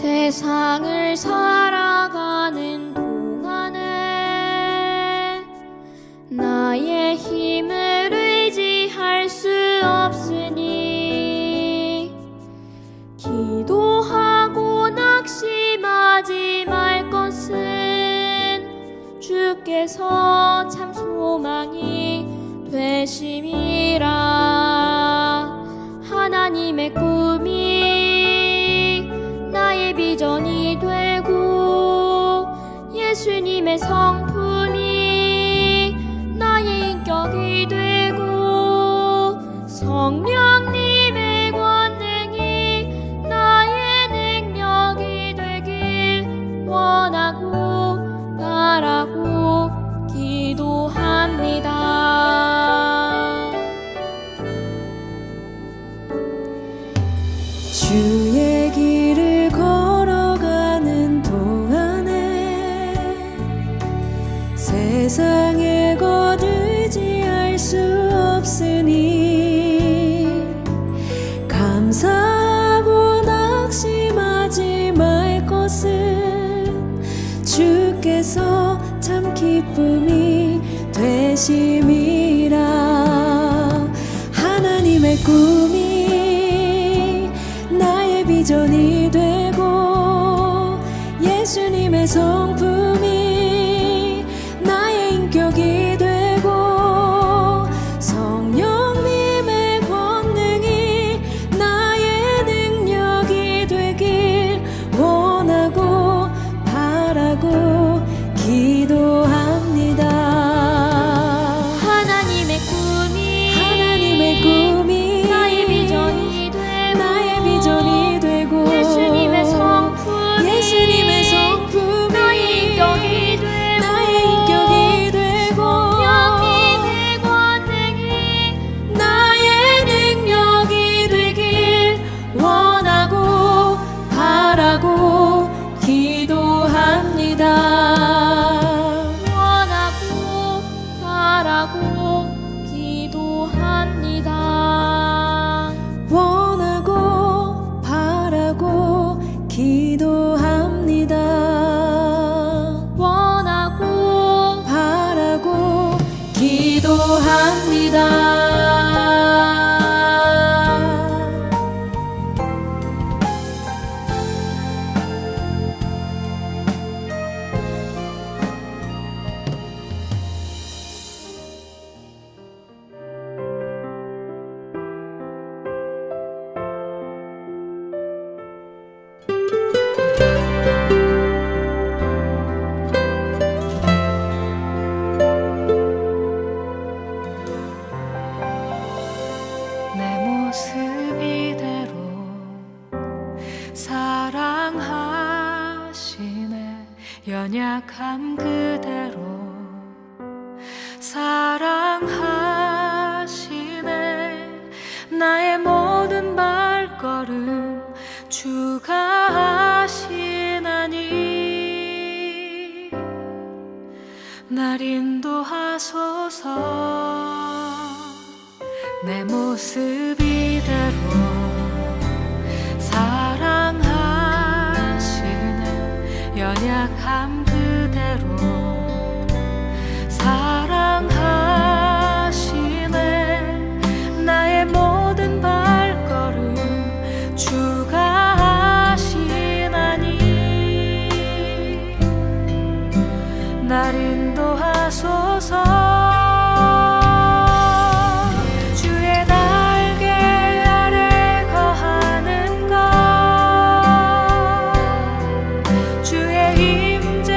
세상을 살아가는 동안에 나의 힘을 의지할 수 없으니 기도하고 낙심하지 말 것은 주께서 참 소망이 되심이라. 하나님의 꿈이 나의 비전이 되고 예수님의 성품이 나의 인격이 되고 성령님의 권능이 나의 능력이 되길 원하고 바라고 기도합니다. 주의 길을 걸어가는 동안에 세상의 것 의지할 수 없으니 감사하고 낙심하지 말 것은 주께서 참 기쁨이 되심이라. 하나님의 꿈이 나의 비전이 되고 예수님의 성품이 나의 인격이 되고 성령님의 권능이 나의 능력이 되길 원하고 바라고 기도합니다. 하나님의 꿈이 나의 비전이 되고 예수님의 성품이 나의 인격이 되고 성령님의 권능이 나의 능력이 되길 원하고 바라고 기도합니다. 원하고 바라고 기도합니다. 원하고 바라고 기도합니다. 원하고 바라고 기도합니다. 내 모습 이대로 사랑하시네. 연약함 그대로 사랑하시네. 나의 모든 발걸음 주가 하시나니 날 인도하소서. 내 모습 이대로 사랑하시네. 연약함 그대로 사랑하시네. 나의 모든 발걸음 주가 하시나니 날 인도하소서. 주의 임재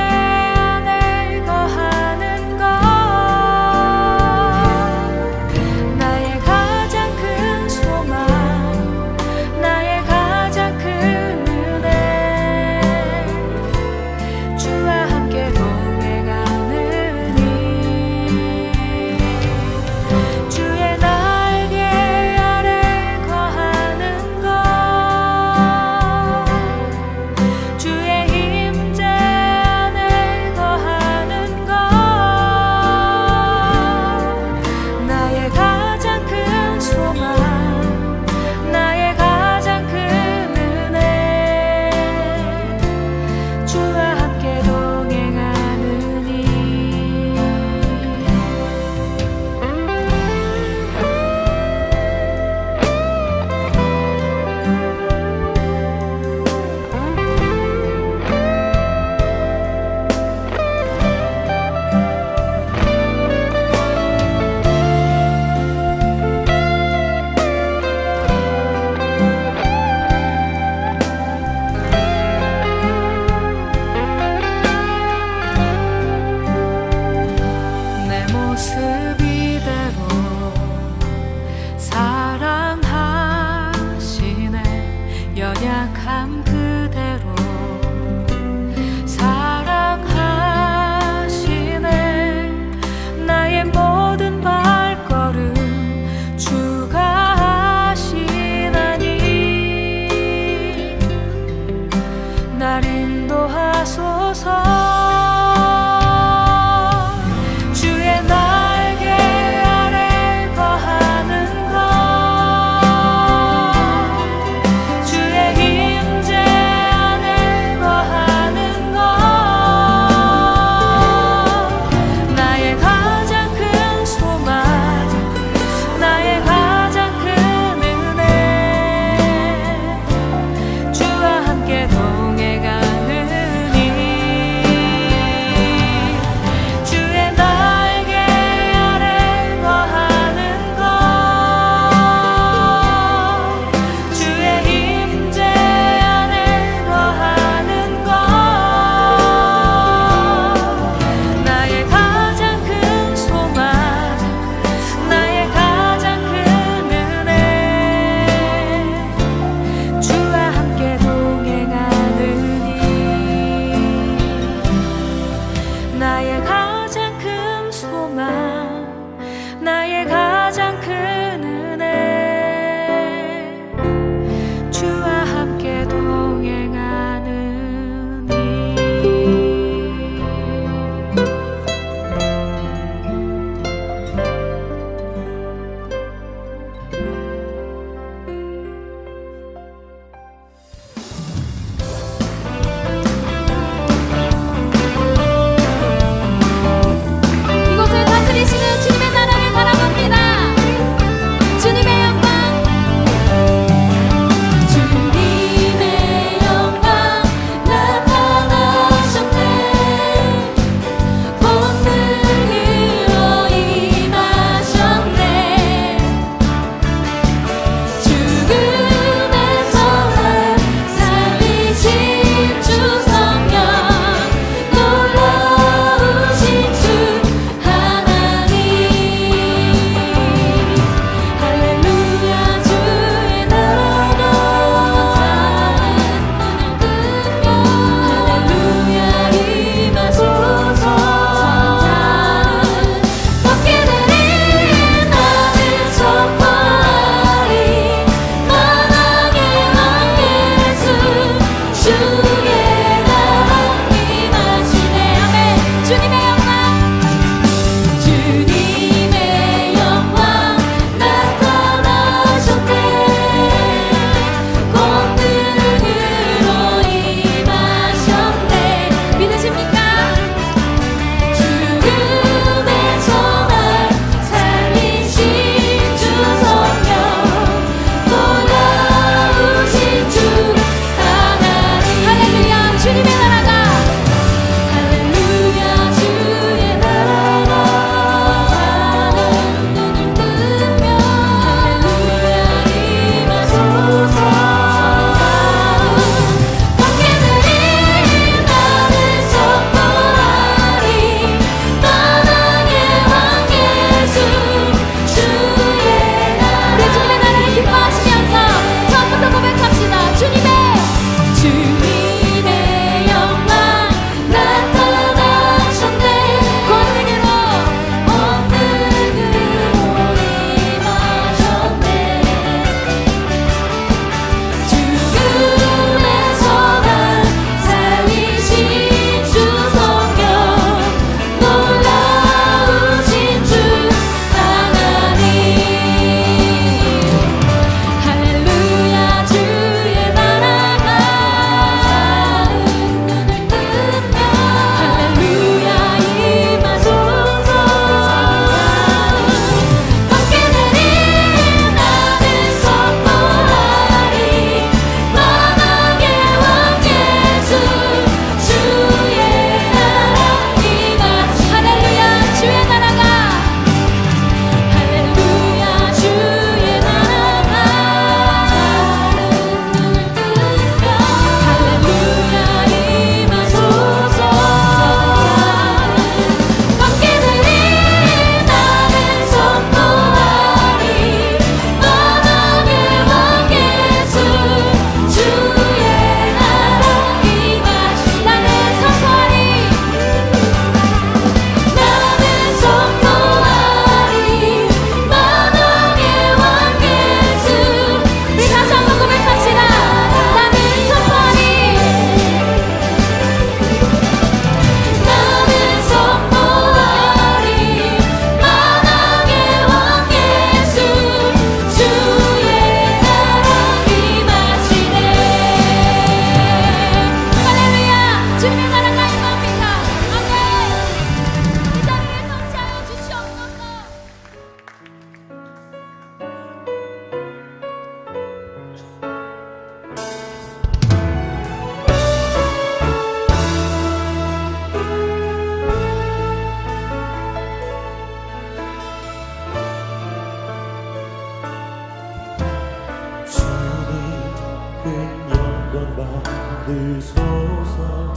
받으소서.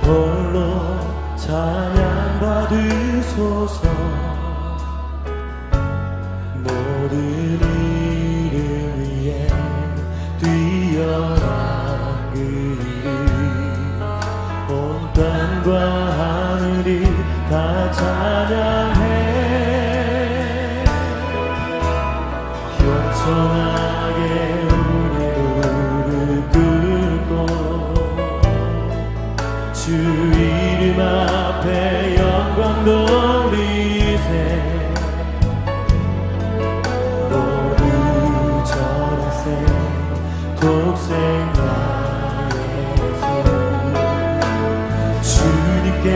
홀로 찬양 받으소서. 모든 이름 위에 뛰어난 그 이름, 온 땅과 하늘이 다 찬양해. 겸손하게 우리 무릎 꿇고 주 이름 앞에 영광 돌리세. 모두 전하세 독생 예수. 주님께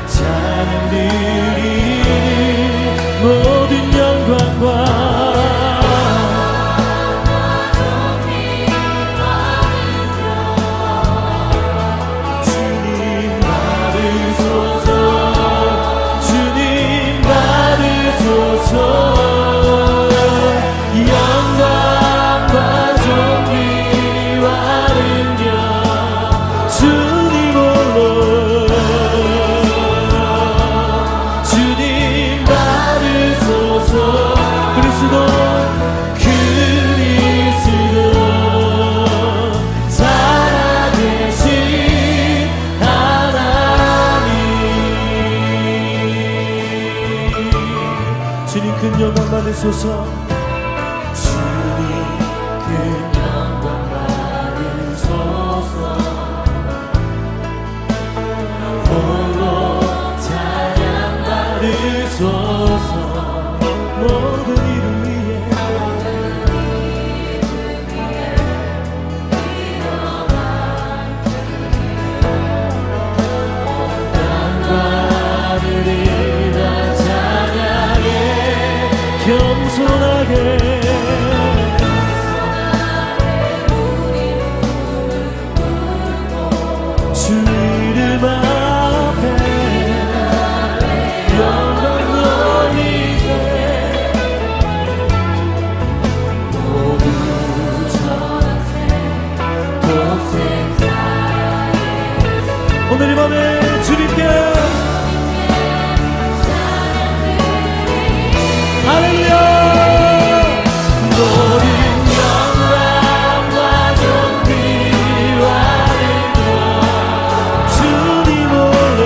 찬양 드리니 모든 영광과 영광과 존귀와 능력 주님 홀로. 주님 받으소서. 그리스도 살아계신 하나님. 주님 큰 영광 받으소서. 주님 큰 영광 받으소서. 홀로 찬양 받으소서. 모든 이름 위에 땅과 하늘이 다 찬양해. 겸손하게 주 이름 앞에 영광 돌리세. 모두 전하세 독생. 오늘 이 밤에 주님께 할렐루야. 모든 영광과 존귀와 능력 주님 홀로.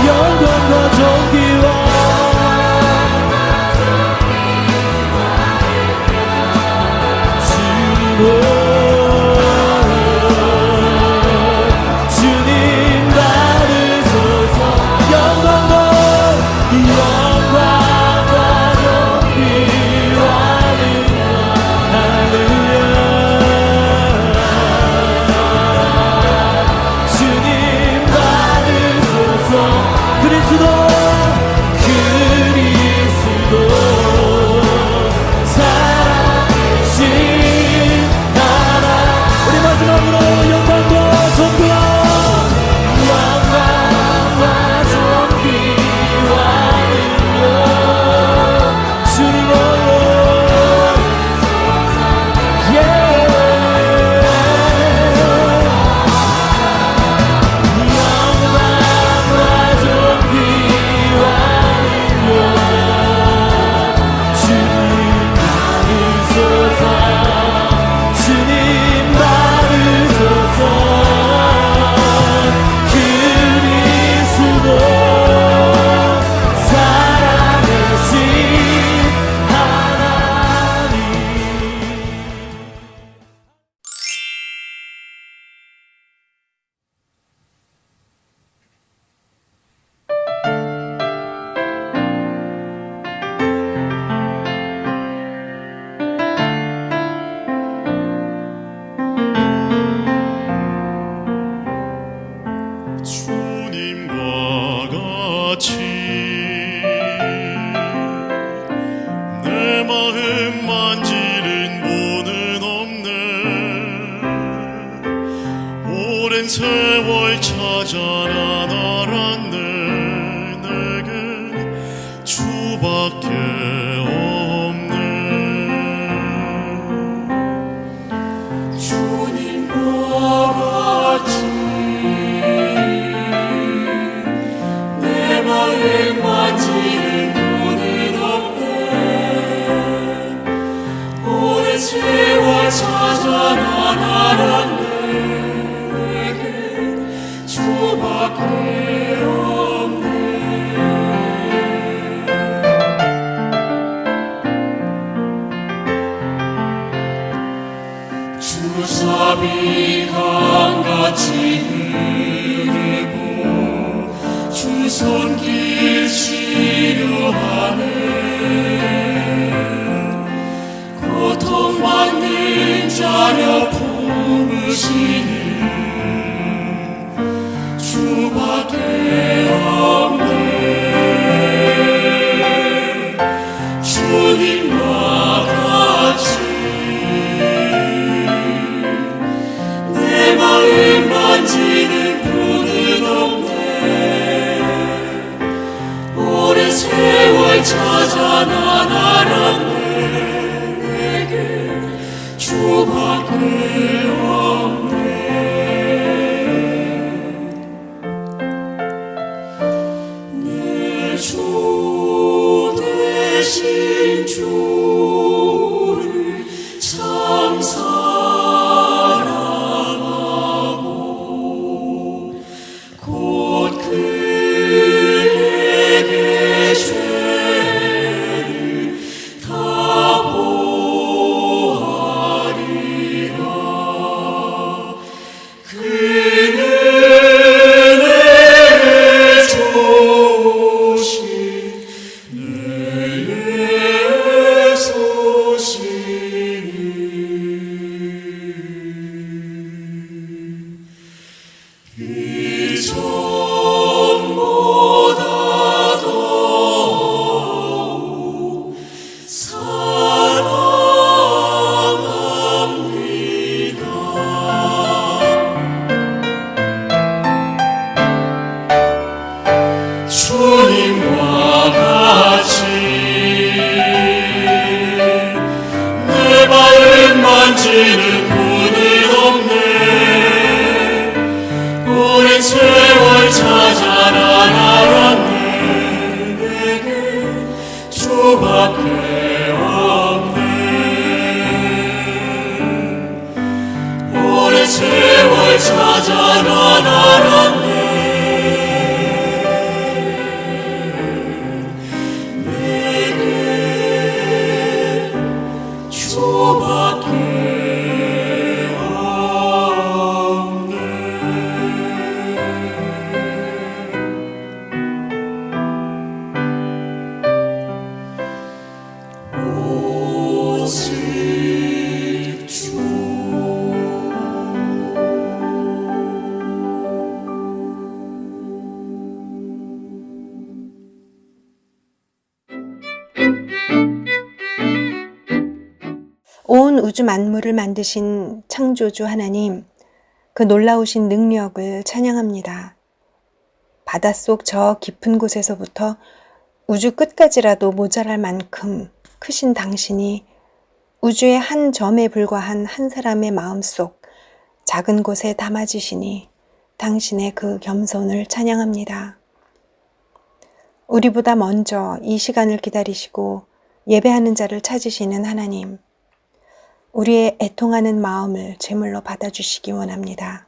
영광과 존귀와 주님 주님 받으소서. 영광과 존귀와 능력 할렐루야. 주님 받으소서. 그리스도 살아계신 하나. 우리 마지막으로 영광과 존귀와 능력 주님 홀로. 주님과 같이 오랜 세월 찾아난 알았네 내겐 주밖에 없네 주님과 같이 내 마음 만지는 분은 없네 오랜 세월 찾아난 알았네 내겐 주밖에 없네 주사비 강같이 흐르고 주 손길 치료하네 고통받는 자녀 품으시니 주밖에 없네 주님과 같이 내 마음 만지는 분은 없네 오랜 세월 찾아난 알았네 내게 주밖에 없네 내 주 대신 주를 참 사랑하고 곧 그에게 죄를 다 보하리라 그는 내 조신 내 소신이 이전보다 더욱 사랑합니다 주님과 같이 내 마음 만지는 분은 없네 오랜 세월 찾아난 알았네 내게 주밖에 없네 오랜 세월 찾아난 알았네 내게 주밖에 오직 주 온 우주 만물을 만드신 창조주 하나님, 그 놀라우신 능력을 찬양합니다. 바닷속 저 깊은 곳에서부터 우주 끝까지라도 모자랄 만큼 크신 당신이 우주의 한 점에 불과한 한 사람의 마음속 작은 곳에 담아지시니 당신의 그 겸손을 찬양합니다. 우리보다 먼저 이 시간을 기다리시고 예배하는 자를 찾으시는 하나님, 우리의 애통하는 마음을 제물로 받아주시기 원합니다.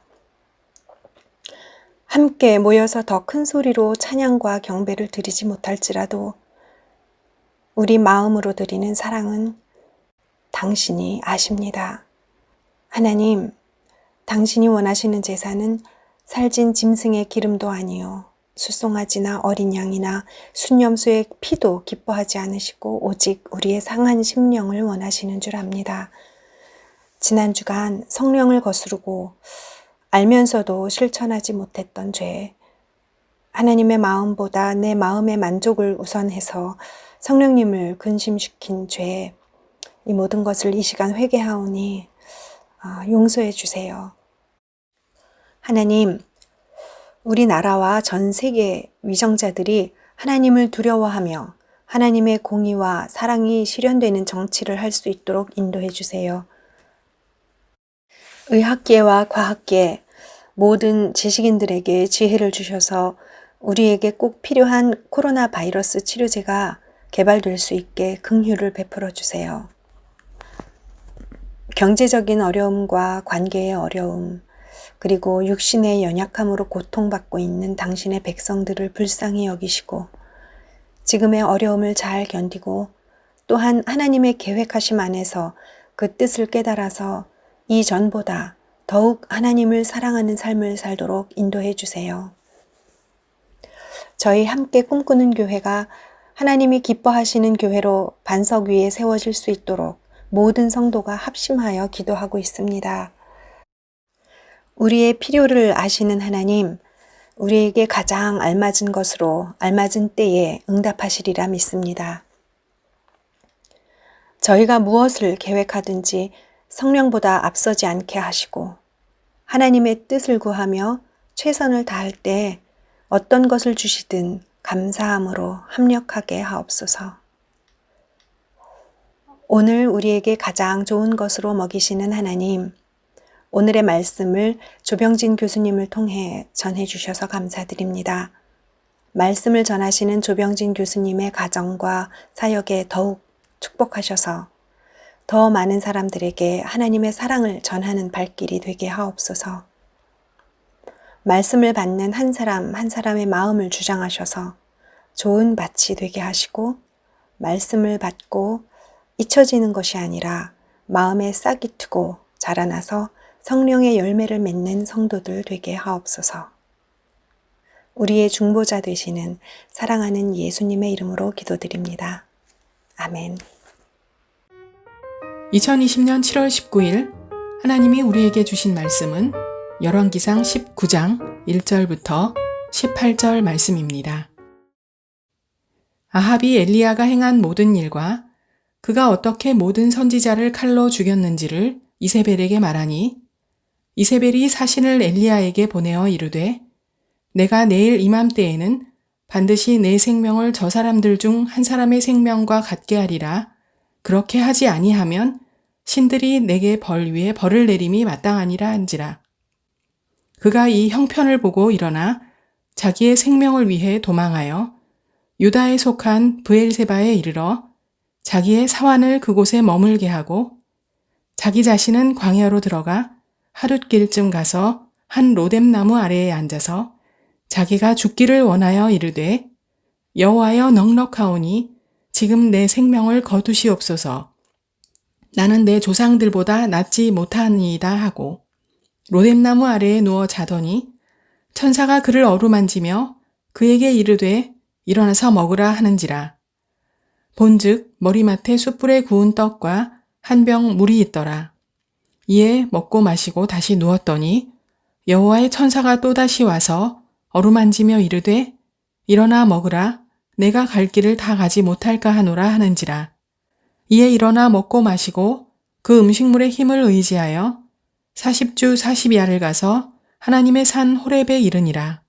함께 모여서 더 큰 소리로 찬양과 경배를 드리지 못할지라도 우리 마음으로 드리는 사랑은 당신이 아십니다. 하나님, 당신이 원하시는 제사는 살진 짐승의 기름도 아니요 수송아지나 어린 양이나 순염소의 피도 기뻐하지 않으시고 오직 우리의 상한 심령을 원하시는 줄 압니다. 지난 주간 성령을 거스르고 알면서도 실천하지 못했던 죄, 하나님의 마음보다 내 마음의 만족을 우선해서 성령님을 근심시킨 죄, 이 모든 것을 이 시간 회개하오니 용서해 주세요. 하나님, 우리나라와 전 세계 위정자들이 하나님을 두려워하며 하나님의 공의와 사랑이 실현되는 정치를 할 수 있도록 인도해 주세요. 의학계와 과학계, 모든 지식인들에게 지혜를 주셔서 우리에게 꼭 필요한 코로나 바이러스 치료제가 개발될 수 있게 긍휼을 베풀어 주세요. 경제적인 어려움과 관계의 어려움, 그리고 육신의 연약함으로 고통받고 있는 당신의 백성들을 불쌍히 여기시고 지금의 어려움을 잘 견디고 또한 하나님의 계획하심 안에서 그 뜻을 깨달아서 이전보다 더욱 하나님을 사랑하는 삶을 살도록 인도해 주세요. 저희 함께 꿈꾸는 교회가 하나님이 기뻐하시는 교회로 반석 위에 세워질 수 있도록 모든 성도가 합심하여 기도하고 있습니다. 우리의 필요를 아시는 하나님, 우리에게 가장 알맞은 것으로 알맞은 때에 응답하시리라 믿습니다. 저희가 무엇을 계획하든지 성령보다 앞서지 않게 하시고 하나님의 뜻을 구하며 최선을 다할 때 어떤 것을 주시든 감사함으로 합력하게 하옵소서. 오늘 우리에게 가장 좋은 것으로 먹이시는 하나님, 오늘의 말씀을 조병진 교수님을 통해 전해 주셔서 감사드립니다. 말씀을 전하시는 조병진 교수님의 가정과 사역에 더욱 축복하셔서 더 많은 사람들에게 하나님의 사랑을 전하는 발길이 되게 하옵소서. 말씀을 받는 한 사람 한 사람의 마음을 주장하셔서 좋은 밭이 되게 하시고 말씀을 받고 잊혀지는 것이 아니라 마음에 싹이 트고 자라나서 성령의 열매를 맺는 성도들 되게 하옵소서. 우리의 중보자 되시는 사랑하는 예수님의 이름으로 기도드립니다. 아멘. 2020년 7월 19일 하나님이 우리에게 주신 말씀은 열왕기상 19장 1절부터 18절 말씀입니다. 아합이 엘리야가 행한 모든 일과 그가 어떻게 모든 선지자를 칼로 죽였는지를 이세벨에게 말하니 이세벨이 사신을 엘리야에게 보내어 이르되 내가 내일 이맘때에는 반드시 내 생명을 저 사람들 중 한 사람의 생명과 같게 하리라. 그렇게 하지 아니하면 신들이 내게 벌 위에 벌을 내림이 마땅하니라 한지라. 그가 이 형편을 보고 일어나 자기의 생명을 위해 도망하여 유다에 속한 브엘세바에 이르러 자기의 사환을 그곳에 머물게 하고 자기 자신은 광야로 들어가 하룻길쯤 가서 한 로뎀나무 아래에 앉아서 자기가 죽기를 원하여 이르되 여호와여 넉넉하오니 지금 내 생명을 거두시옵소서. 나는 내 조상들보다 낫지 못하니이다 하고 로뎀나무 아래에 누워 자더니 천사가 그를 어루만지며 그에게 이르되 일어나서 먹으라 하는지라. 본즉 머리맡에 숯불에 구운 떡과 한 병 물이 있더라. 이에 먹고 마시고 다시 누웠더니 여호와의 천사가 또다시 와서 어루만지며 이르되 일어나 먹으라. 내가 갈 길을 다 가지 못할까 하노라 하는지라. 이에 일어나 먹고 마시고 그 음식물의 힘을 의지하여 40주 40야를 가서 하나님의 산 호렙에 이르니라.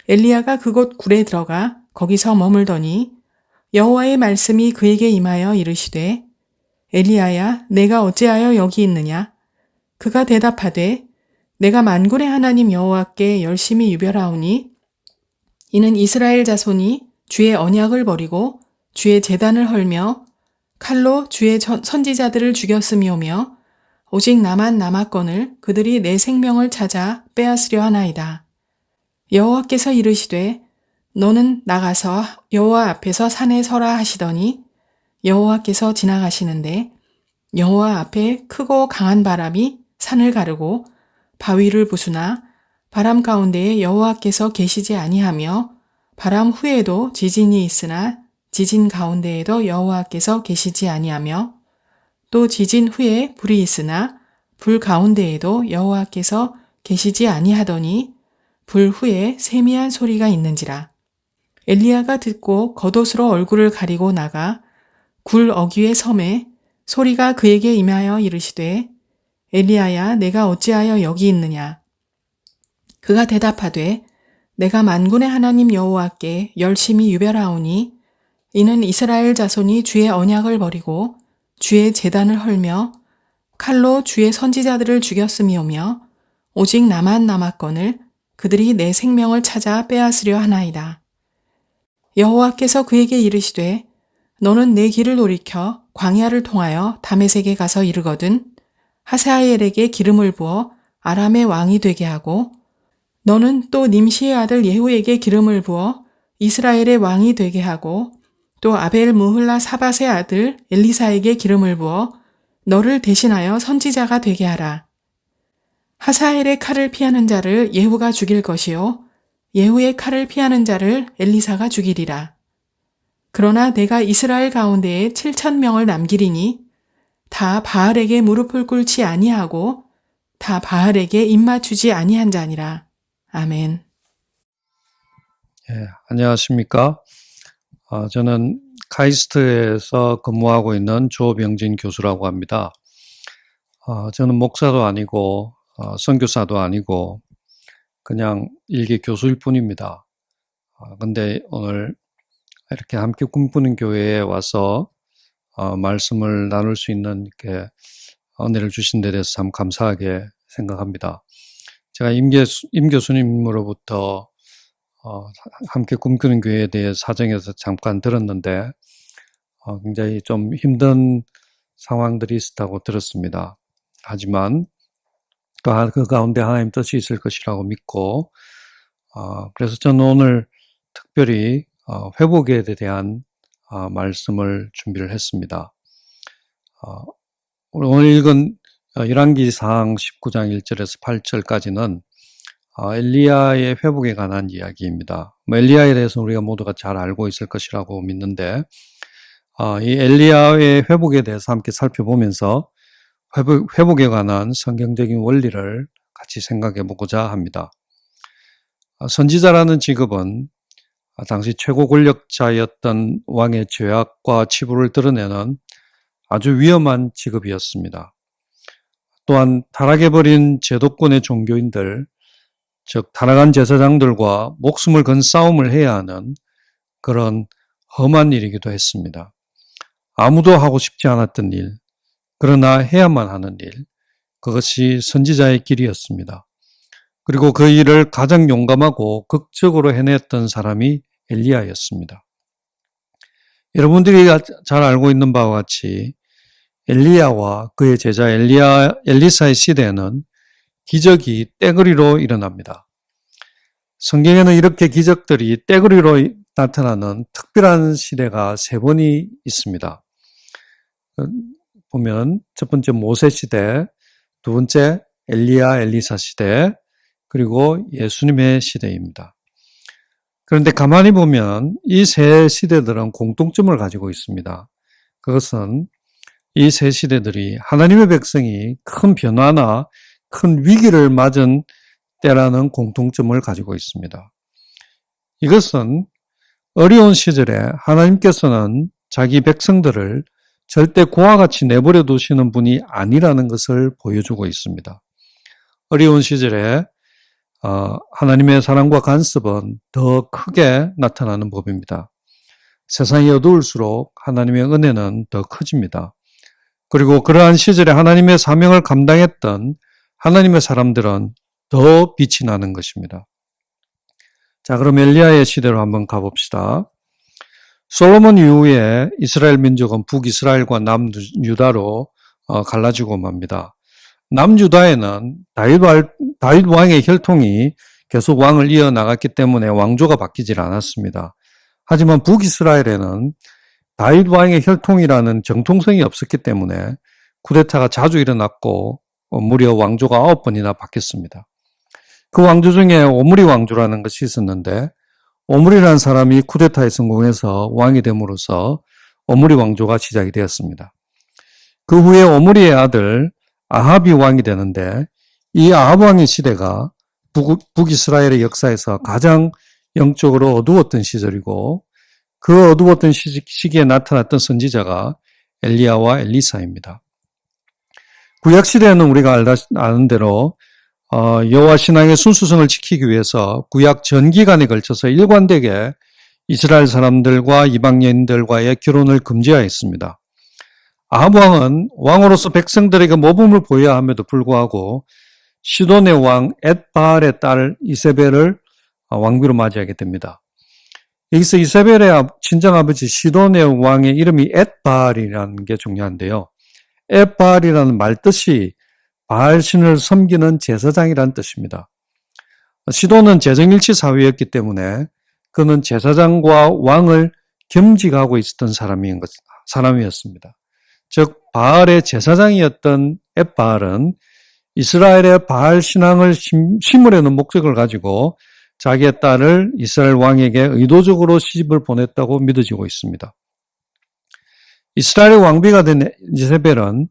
엘리야가 그곳 굴에 들어가 거기서 머물더니 여호와의 말씀이 그에게 임하여 이르시되 엘리야야 내가 어찌하여 여기 있느냐? 그가 대답하되 내가 만군의 하나님 여호와께 열심히 유별하오니 이는 이스라엘 자손이 주의 언약을 버리고 주의 제단을 헐며 칼로 주의 선지자들을 죽였음이오며 오직 나만 남았거늘 그들이 내 생명을 찾아 빼앗으려 하나이다. 여호와께서 이르시되 너는 나가서 여호와 앞에서 산에 서라 하시더니 여호와께서 지나가시는데 여호와 앞에 크고 강한 바람이 산을 가르고 바위를 부수나 바람 가운데에 여호와께서 계시지 아니하며 바람 후에도 지진이 있으나 지진 가운데에도 여호와께서 계시지 아니하며 또 지진 후에 불이 있으나 불 가운데에도 여호와께서 계시지 아니하더니 불 후에 세미한 소리가 있는지라. 엘리야가 듣고 겉옷으로 얼굴을 가리고 나가 굴 어귀의 섬에 소리가 그에게 임하여 이르시되 엘리야야 내가 어찌하여 여기 있느냐. 그가 대답하되 내가 만군의 하나님 여호와께 열심히 유별하오니 이는 이스라엘 자손이 주의 언약을 버리고 주의 제단을 헐며 칼로 주의 선지자들을 죽였음이오며 오직 나만 남았거늘 그들이 내 생명을 찾아 빼앗으려 하나이다. 여호와께서 그에게 이르시되 너는 내 길을 돌이켜 광야를 통하여 다메섹에 가서 이르거든 하사엘에게 기름을 부어 아람의 왕이 되게 하고 너는 또 님시의 아들 예후에게 기름을 부어 이스라엘의 왕이 되게 하고 또 아벨 무흘라 사밧의 아들 엘리사에게 기름을 부어 너를 대신하여 선지자가 되게 하라. 하사엘의 칼을 피하는 자를 예후가 죽일 것이요 예후의 칼을 피하는 자를 엘리사가 죽이리라. 그러나 내가 이스라엘 가운데에 7,000명을 남기리니 다 바알에게 무릎을 꿇지 아니하고 다 바알에게 입맞추지 아니한 자니라. 아멘. 예, 안녕하십니까? 저는 카이스트에서 근무하고 있는 조병진 교수라고 합니다. 저는 목사도 아니고 선교사도 아니고 그냥 일개 교수일 뿐입니다. 근데 오늘 이렇게 함께 꿈꾸는 교회에 와서 말씀을 나눌 수 있는 이렇게 은혜를 주신 데 대해서 참 감사하게 생각합니다. 제가 임 교수님으로부터 함께 꿈꾸는 교회에 대해 사정에서 잠깐 들었는데 굉장히 좀 힘든 상황들이 있었다고 들었습니다. 하지만 그 가운데 하나님 뜻이 있을 것이라고 믿고 그래서 저는 오늘 특별히 회복에 대한 말씀을 준비를 했습니다. 오늘 읽은 열왕기상 19장 1절에서 8절까지는 엘리야의 회복에 관한 이야기입니다. 엘리야에 대해서 우리가 모두가 잘 알고 있을 것이라고 믿는데 이 엘리야의 회복에 대해서 함께 살펴보면서 회복에 관한 성경적인 원리를 같이 생각해 보고자 합니다. 선지자라는 직업은 당시 최고 권력자였던 왕의 죄악과 치부를 드러내는 아주 위험한 직업이었습니다. 또한 타락해버린 제도권의 종교인들, 즉 타락한 제사장들과 목숨을 건 싸움을 해야 하는 그런 험한 일이기도 했습니다. 아무도 하고 싶지 않았던 일, 그러나 해야만 하는 일, 그것이 선지자의 길이었습니다. 그리고 그 일을 가장 용감하고 극적으로 해냈던 사람이 엘리야였습니다. 여러분들이 잘 알고 있는 바와 같이 엘리야와 그의 제자 엘리사의 시대에는 기적이 떼거리로 일어납니다. 성경에는 이렇게 기적들이 떼거리로 나타나는 특별한 시대가 3번이 있습니다. 보면 첫 번째 모세 시대, 두 번째 엘리사 시대, 그리고 예수님의 시대입니다. 그런데 가만히 보면 이 세 시대들은 공통점을 가지고 있습니다. 그것은 이 세 시대들이 하나님의 백성이 큰 변화나 큰 위기를 맞은 때라는 공통점을 가지고 있습니다. 이것은 어려운 시절에 하나님께서는 자기 백성들을 절대 고와 같이 내버려 두시는 분이 아니라는 것을 보여주고 있습니다. 어려운 시절에 하나님의 사랑과 간섭은 더 크게 나타나는 법입니다. 세상이 어두울수록 하나님의 은혜는 더 커집니다. 그리고 그러한 시절에 하나님의 사명을 감당했던 하나님의 사람들은 더 빛이 나는 것입니다. 자, 그럼 엘리야의 시대로 한번 가봅시다. 솔로몬 이후에 이스라엘 민족은 북이스라엘과 남유다로 갈라지고 맙니다. 남유다에는 다윗 왕의 혈통이 계속 왕을 이어나갔기 때문에 왕조가 바뀌질 않았습니다. 하지만 북이스라엘에는 다윗 왕의 혈통이라는 정통성이 없었기 때문에 쿠데타가 자주 일어났고 무려 왕조가 9번이나 바뀌었습니다. 그 왕조 중에 오므리 왕조라는 것이 있었는데 오므리라는 사람이 쿠데타에 성공해서 왕이 됨으로써 오므리 왕조가 시작이 되었습니다. 그 후에 오므리의 아들 아합이 왕이 되는데 이 아합 왕의 시대가 북이스라엘의 역사에서 가장 영적으로 어두웠던 시절이고 그 어두웠던 시기에 나타났던 선지자가 엘리야와 엘리사입니다. 구약시대에는 우리가 아는 대로 여호와 신앙의 순수성을 지키기 위해서 구약 전 기간에 걸쳐서 일관되게 이스라엘 사람들과 이방 여인들과의 결혼을 금지하였습니다. 아합 왕은 왕으로서 백성들에게 모범을 보여야 함에도 불구하고 시돈의 왕 엣바알의 딸 이세벨을 왕비로 맞이하게 됩니다. 여기서 이세벨의 친정아버지 시돈의 왕의 이름이 엣바알이라는 게 중요한데요. 엣바알이라는 말뜻이 바알신을 섬기는 제사장이라는 뜻입니다. 시돈은 재정일치 사회였기 때문에 그는 제사장과 왕을 겸직하고 있었던 사람이었습니다. 즉 바알의 제사장이었던 엣바알은 이스라엘의 바알 신앙을 심으려는 목적을 가지고 자기의 딸을 이스라엘 왕에게 의도적으로 시집을 보냈다고 믿어지고 있습니다. 이스라엘의 왕비가 된 이세벨은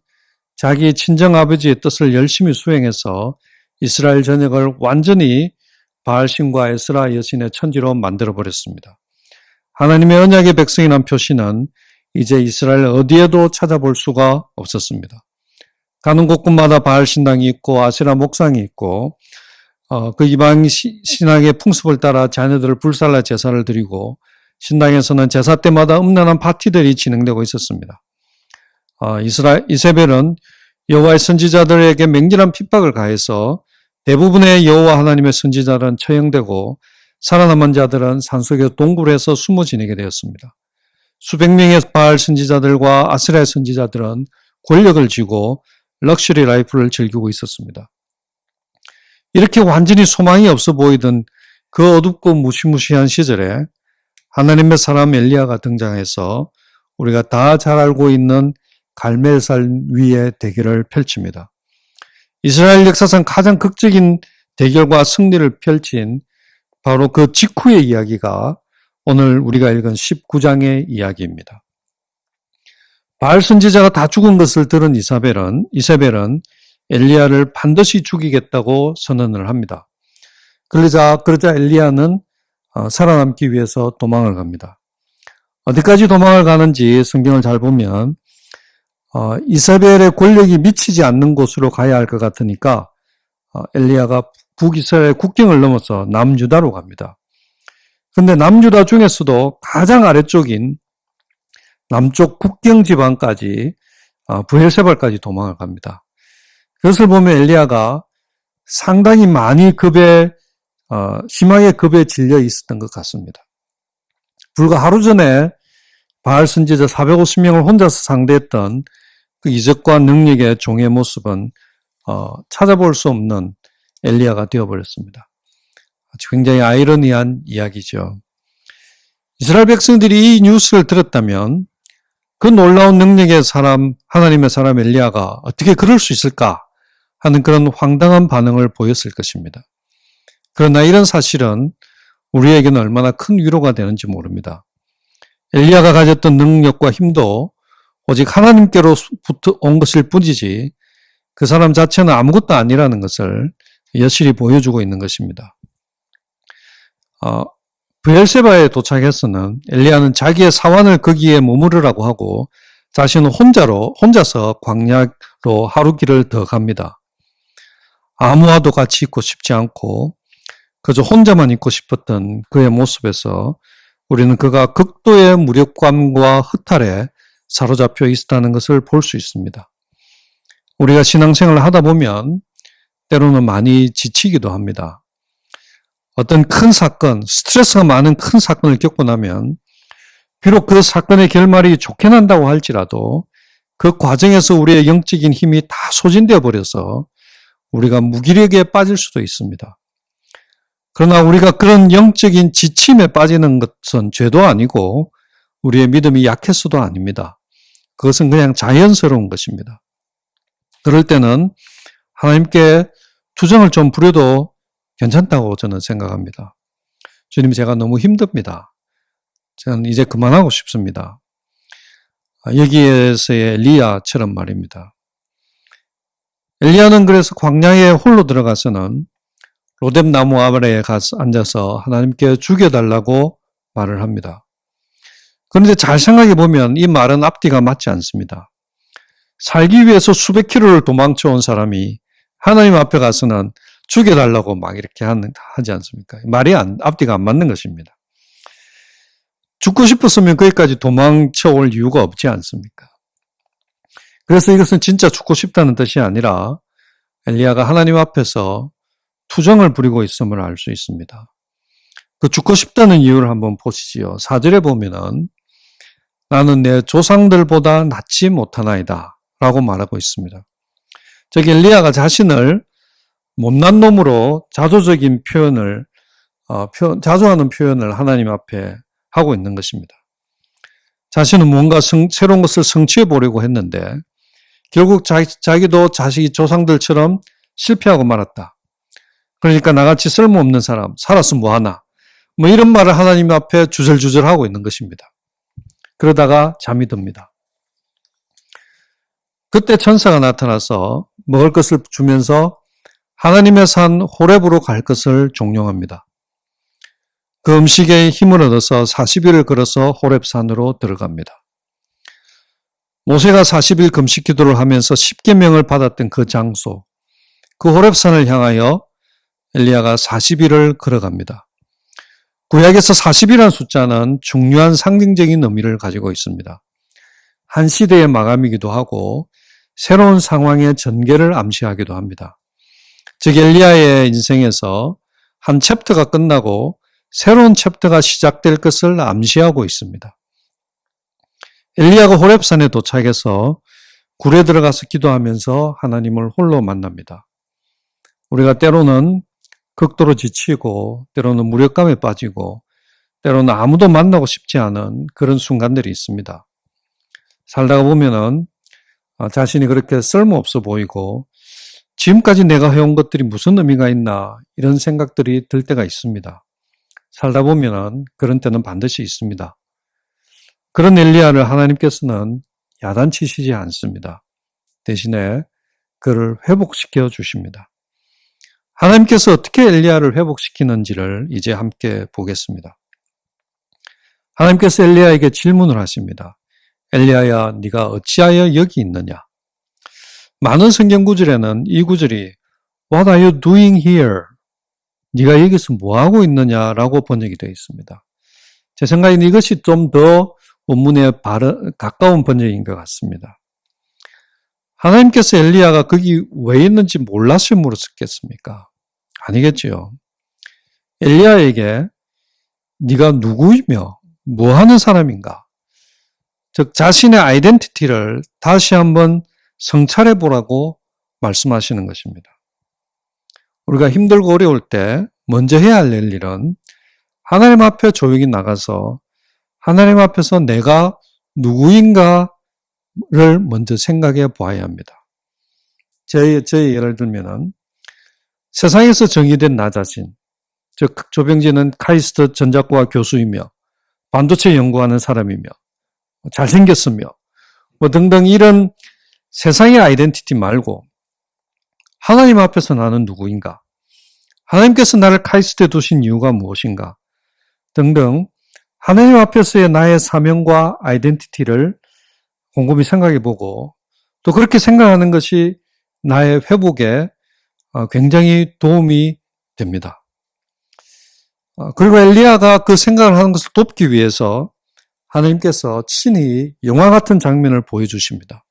자기 친정아버지의 뜻을 열심히 수행해서 이스라엘 전역을 완전히 바알신과 에스라 여신의 천지로 만들어버렸습니다. 하나님의 언약의 백성이란 표시는 이제 이스라엘 어디에도 찾아볼 수가 없었습니다. 가는 곳곳마다 바알 신당이 있고 아세라 목상이 있고 그 이방 신앙의 풍습을 따라 자녀들을 불살라 제사를 드리고 신당에서는 제사 때마다 음란한 파티들이 진행되고 있었습니다. 이세벨은 여호와의 선지자들에게 맹렬한 핍박을 가해서 대부분의 여호와 하나님의 선지자들은 처형되고 살아남은 자들은 산속에 동굴에서 숨어 지내게 되었습니다. 수백 명의 바알 선지자들과 아세라의 선지자들은 권력을 쥐고 럭셔리 라이프를 즐기고 있었습니다. 이렇게 완전히 소망이 없어 보이던 그 어둡고 무시무시한 시절에 하나님의 사람 엘리야가 등장해서 우리가 다 잘 알고 있는 갈멜산 위의 대결을 펼칩니다. 이스라엘 역사상 가장 극적인 대결과 승리를 펼친 바로 그 직후의 이야기가 오늘 우리가 읽은 19장의 이야기입니다. 바알 선지자가 다 죽은 것을 들은 이세벨은 엘리야를 반드시 죽이겠다고 선언을 합니다. 그러자 엘리야는 살아남기 위해서 도망을 갑니다. 어디까지 도망을 가는지 성경을 잘 보면 이세벨의 권력이 미치지 않는 곳으로 가야 할 것 같으니까 엘리야가 북이스라엘 국경을 넘어서 남유다로 갑니다. 그런데 남유다 중에서도 가장 아래쪽인 남쪽 국경 지방까지 브엘세바까지 도망을 갑니다. 그것을 보면 엘리야가 상당히 많이 심하게 급에 질려 있었던 것 같습니다. 불과 하루 전에 바알 선지자 450명을 혼자서 상대했던 그 이적과 능력의 종의 모습은 찾아볼 수 없는 엘리야가 되어버렸습니다. 굉장히 아이러니한 이야기죠. 이스라엘 백성들이 이 뉴스를 들었다면 그 놀라운 능력의 사람, 하나님의 사람 엘리야가 어떻게 그럴 수 있을까 하는 그런 황당한 반응을 보였을 것입니다. 그러나 이런 사실은 우리에게는 얼마나 큰 위로가 되는지 모릅니다. 엘리야가 가졌던 능력과 힘도 오직 하나님께로부터 온 것일 뿐이지 그 사람 자체는 아무것도 아니라는 것을 여실히 보여주고 있는 것입니다. 브엘세바에 도착해서는 엘리야는 자기의 사환을 거기에 머무르라고 하고 자신은 혼자서 광야로 하루 길을 더 갑니다. 아무와도 같이 있고 싶지 않고 그저 혼자만 있고 싶었던 그의 모습에서 우리는 그가 극도의 무력감과 허탈에 사로잡혀 있었다는 것을 볼 수 있습니다. 우리가 신앙생활을 하다 보면 때로는 많이 지치기도 합니다. 어떤 큰 사건, 스트레스가 많은 큰 사건을 겪고 나면 비록 그 사건의 결말이 좋게 난다고 할지라도 그 과정에서 우리의 영적인 힘이 다 소진되어 버려서 우리가 무기력에 빠질 수도 있습니다. 그러나 우리가 그런 영적인 지침에 빠지는 것은 죄도 아니고 우리의 믿음이 약해서도 아닙니다. 그것은 그냥 자연스러운 것입니다. 그럴 때는 하나님께 투정을 좀 부려도 괜찮다고 저는 생각합니다. 주님, 제가 너무 힘듭니다. 저는 이제 그만하고 싶습니다. 여기에서의 엘리야처럼 말입니다. 엘리야는 그래서 광야에 홀로 들어가서는 로뎀 나무 아래에 가서 앉아서 하나님께 죽여달라고 말을 합니다. 그런데 잘 생각해 보면 이 말은 앞뒤가 맞지 않습니다. 살기 위해서 수백 킬로를 도망쳐온 사람이 하나님 앞에 가서는 죽여달라고 막 이렇게 하지 않습니까? 말이 앞뒤가 안 맞는 것입니다. 죽고 싶었으면 거기까지 도망쳐 올 이유가 없지 않습니까? 그래서 이것은 진짜 죽고 싶다는 뜻이 아니라 엘리야가 하나님 앞에서 투정을 부리고 있음을 알 수 있습니다. 그 죽고 싶다는 이유를 한번 보시지요. 4절에 보면은 나는 내 조상들보다 낫지 못하나이다 라고 말하고 있습니다. 저기 엘리야가 자신을 못난 놈으로 자조적인 표현을 자조하는 표현을 하나님 앞에 하고 있는 것입니다. 자신은 뭔가 새로운 것을 성취해 보려고 했는데 결국 자기도 자식이 조상들처럼 실패하고 말았다. 그러니까 나같이 쓸모없는 사람, 살았으면 뭐하나. 뭐 이런 말을 하나님 앞에 주절주절 하고 있는 것입니다. 그러다가 잠이 듭니다. 그때 천사가 나타나서 먹을 것을 주면서 하나님의 산 호렙으로 갈 것을 종용합니다. 그 음식에 힘을 얻어서 40일을 걸어서 호렙산으로 들어갑니다. 모세가 40일 금식 기도를 하면서 10계명을 받았던 그 장소, 그 호렙산을 향하여 엘리야가 40일을 걸어갑니다. 구약에서 40이라는 숫자는 중요한 상징적인 의미를 가지고 있습니다. 한 시대의 마감이기도 하고 새로운 상황의 전개를 암시하기도 합니다. 즉 엘리야의 인생에서 한 챕터가 끝나고 새로운 챕터가 시작될 것을 암시하고 있습니다. 엘리야가 호렙산에 도착해서 굴에 들어가서 기도하면서 하나님을 홀로 만납니다. 우리가 때로는 극도로 지치고 때로는 무력감에 빠지고 때로는 아무도 만나고 싶지 않은 그런 순간들이 있습니다. 살다가 보면은 자신이 그렇게 쓸모없어 보이고 지금까지 내가 해온 것들이 무슨 의미가 있나 이런 생각들이 들 때가 있습니다. 살다 보면은 그런 때는 반드시 있습니다. 그런 엘리야를 하나님께서는 야단치시지 않습니다. 대신에 그를 회복시켜 주십니다. 하나님께서 어떻게 엘리야를 회복시키는지를 이제 함께 보겠습니다. 하나님께서 엘리야에게 질문을 하십니다. 엘리야야, 네가 어찌하여 여기 있느냐? 많은 성경 구절에는 이 구절이 What are you doing here? 네가 여기서 뭐하고 있느냐라고 번역이 되어 있습니다. 제 생각에는 이것이 좀 더 원문에 가까운 번역인 것 같습니다. 하나님께서 엘리야가 거기 왜 있는지 몰랐을 물었겠습니까? 아니겠지요. 엘리야에게 네가 누구이며 뭐하는 사람인가? 즉 자신의 아이덴티티를 다시 한번 성찰해 보라고 말씀하시는 것입니다. 우리가 힘들고 어려울 때 먼저 해야 할 일은 하나님 앞에 조용히 나가서 하나님 앞에서 내가 누구인가를 먼저 생각해 보아야 합니다. 저희 예를 들면은 세상에서 정의된 나 자신, 즉 조병진은 카이스트 전작과 교수이며 반도체 연구하는 사람이며 잘생겼으며 뭐 등등 이런 세상의 아이덴티티 말고 하나님 앞에서 나는 누구인가? 하나님께서 나를 카이스트에 두신 이유가 무엇인가? 등등 하나님 앞에서의 나의 사명과 아이덴티티를 곰곰이 생각해보고 또 그렇게 생각하는 것이 나의 회복에 굉장히 도움이 됩니다. 그리고 엘리야가 그 생각을 하는 것을 돕기 위해서 하나님께서 친히 영화 같은 장면을 보여주십니다.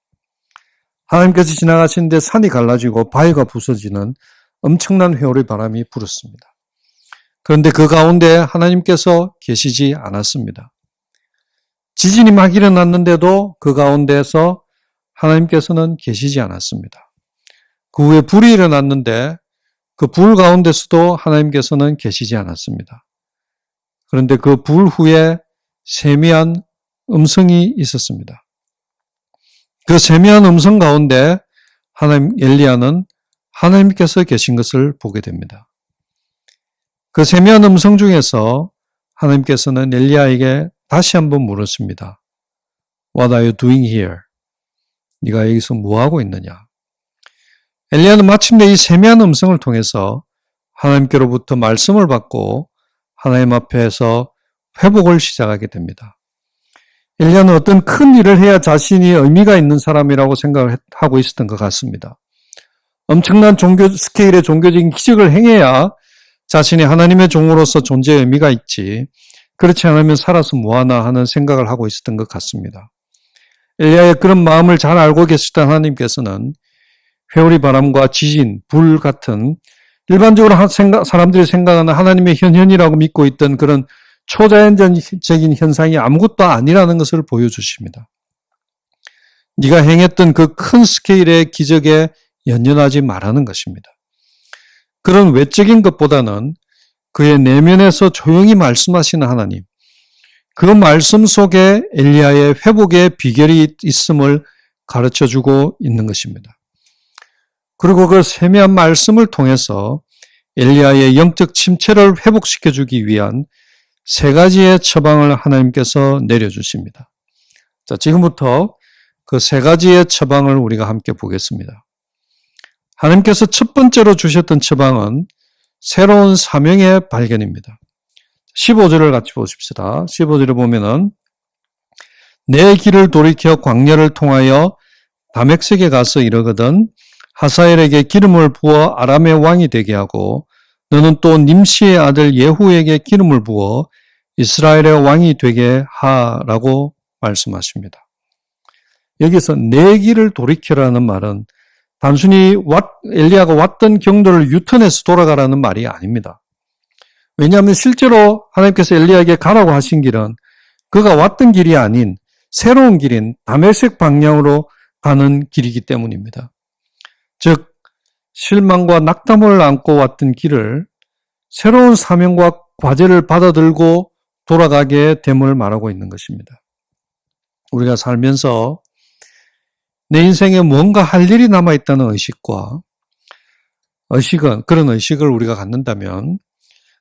하나님께서 지나가시는데 산이 갈라지고 바위가 부서지는 엄청난 회오리 바람이 불었습니다. 그런데 그 가운데 하나님께서 계시지 않았습니다. 지진이 막 일어났는데도 그 가운데에서 하나님께서는 계시지 않았습니다. 그 후에 불이 일어났는데 그 불 가운데서도 하나님께서는 계시지 않았습니다. 그런데 그 불 후에 세미한 음성이 있었습니다. 그 세미한 음성 가운데 엘리야는 하나님께서 계신 것을 보게 됩니다. 그 세미한 음성 중에서 하나님께서는 엘리야에게 다시 한번 물었습니다. What are you doing here? 네가 여기서 뭐하고 있느냐? 엘리야는 마침내 이 세미한 음성을 통해서 하나님께로부터 말씀을 받고 하나님 앞에서 회복을 시작하게 됩니다. 엘리야는 어떤 큰 일을 해야 자신이 의미가 있는 사람이라고 생각을 하고 있었던 것 같습니다. 엄청난 스케일의 종교적인 기적을 행해야 자신이 하나님의 종으로서 존재의 의미가 있지, 그렇지 않으면 살아서 뭐하나 하는 생각을 하고 있었던 것 같습니다. 엘리야의 그런 마음을 잘 알고 계시던 하나님께서는 회오리 바람과 지진, 불 같은 일반적으로 사람들이 생각하는 하나님의 현현이라고 믿고 있던 그런 초자연적인 현상이 아무것도 아니라는 것을 보여주십니다. 네가 행했던 그 큰 스케일의 기적에 연연하지 말라는 것입니다. 그런 외적인 것보다는 그의 내면에서 조용히 말씀하시는 하나님, 그 말씀 속에 엘리야의 회복의 비결이 있음을 가르쳐주고 있는 것입니다. 그리고 그 세미한 말씀을 통해서 엘리야의 영적 침체를 회복시켜주기 위한 3가지의 처방을 하나님께서 내려주십니다. 자, 지금부터 그 3가지의 처방을 우리가 함께 보겠습니다. 하나님께서 첫 번째로 주셨던 처방은 새로운 사명의 발견입니다. 15절을 같이 보십시다. 15절을 보면은 내 길을 돌이켜 광야를 통하여 다메섹에 가서 이르거든 하사엘에게 기름을 부어 아람의 왕이 되게 하고 너는 또 님시의 아들 예후에게 기름을 부어 이스라엘의 왕이 되게 하라고 말씀하십니다. 여기서 내 길을 돌이켜라는 말은 단순히 엘리야가 왔던 경로를 유턴해서 돌아가라는 말이 아닙니다. 왜냐하면 실제로 하나님께서 엘리야에게 가라고 하신 길은 그가 왔던 길이 아닌 새로운 길인 다메섹 방향으로 가는 길이기 때문입니다. 즉 실망과 낙담을 안고 왔던 길을 새로운 사명과 과제를 받아들고 돌아가게 됨을 말하고 있는 것입니다. 우리가 살면서 내 인생에 뭔가 할 일이 남아있다는 그런 의식을 우리가 갖는다면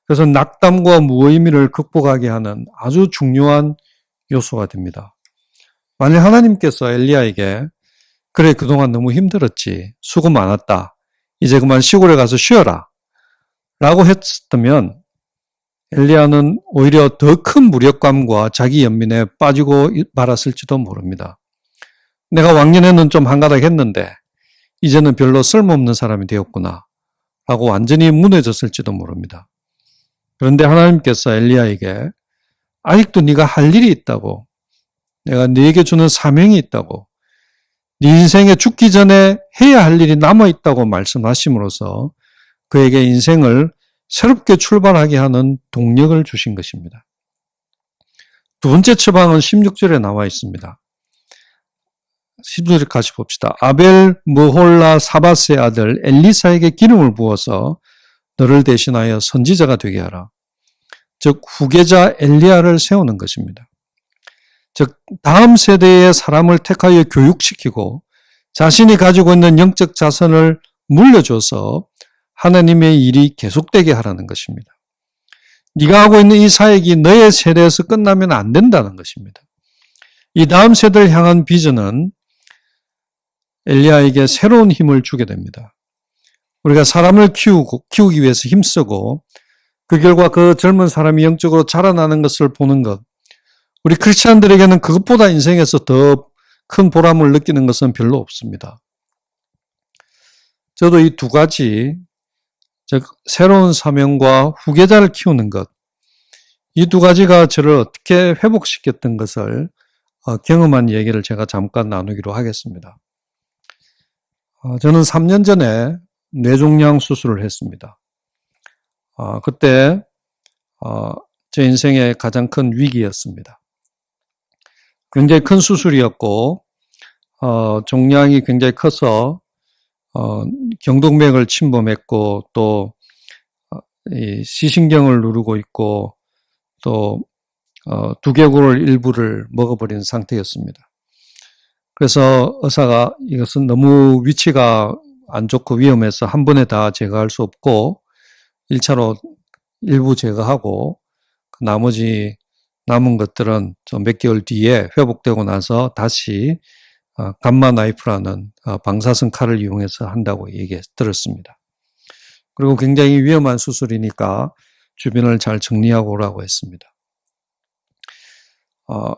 그래서 낙담과 무의미를 극복하게 하는 아주 중요한 요소가 됩니다. 만약 하나님께서 엘리야에게 그래 그동안 너무 힘들었지, 수고 많았다, 이제 그만 시골에 가서 쉬어라 라고 했었다면 엘리야는 오히려 더 큰 무력감과 자기 연민에 빠지고 말았을지도 모릅니다. 내가 왕년에는 좀 한가닥 했는데 이제는 별로 쓸모없는 사람이 되었구나 라고 완전히 무너졌을지도 모릅니다. 그런데 하나님께서 엘리야에게 아직도 네가 할 일이 있다고, 내가 네게 주는 사명이 있다고, 네 인생에 죽기 전에 해야 할 일이 남아있다고 말씀하심으로써 그에게 인생을 새롭게 출발하게 하는 동력을 주신 것입니다. 두 번째 처방은 16절에 나와 있습니다. 16절 같이 봅시다. 아벨 무홀라 사바스의 아들 엘리사에게 기름을 부어서 너를 대신하여 선지자가 되게 하라. 즉 후계자 엘리야를 세우는 것입니다. 즉 다음 세대의 사람을 택하여 교육시키고 자신이 가지고 있는 영적 자선을 물려줘서 하나님의 일이 계속되게 하라는 것입니다. 네가 하고 있는 이 사역이 너의 세대에서 끝나면 안 된다는 것입니다. 이 다음 세대를 향한 비전은 엘리야에게 새로운 힘을 주게 됩니다. 우리가 사람을 키우기 위해서 힘쓰고 그 결과 그 젊은 사람이 영적으로 자라나는 것을 보는 것, 우리 크리스찬들에게는 그것보다 인생에서 더 큰 보람을 느끼는 것은 별로 없습니다. 저도 이 2가지, 즉 새로운 사명과 후계자를 키우는 것, 이 2가지가 저를 어떻게 회복시켰던 것을 경험한 얘기를 제가 잠깐 나누기로 하겠습니다. 저는 3년 전에 뇌종양 수술을 했습니다. 그때 제 인생의 가장 큰 위기였습니다. 굉장히 큰 수술이었고 종양이 굉장히 커서 경동맥을 침범했고 또 이 시신경을 누르고 있고 또 두개골 일부를 먹어버린 상태였습니다. 그래서 의사가 이것은 너무 위치가 안 좋고 위험해서 한 번에 다 제거할 수 없고 1차로 일부 제거하고 나머지 남은 것들은 좀 몇 개월 뒤에 회복되고 나서 다시 감마 나이프라는 방사선 칼을 이용해서 한다고 들었습니다. 그리고 굉장히 위험한 수술이니까 주변을 잘 정리하고 오라고 했습니다.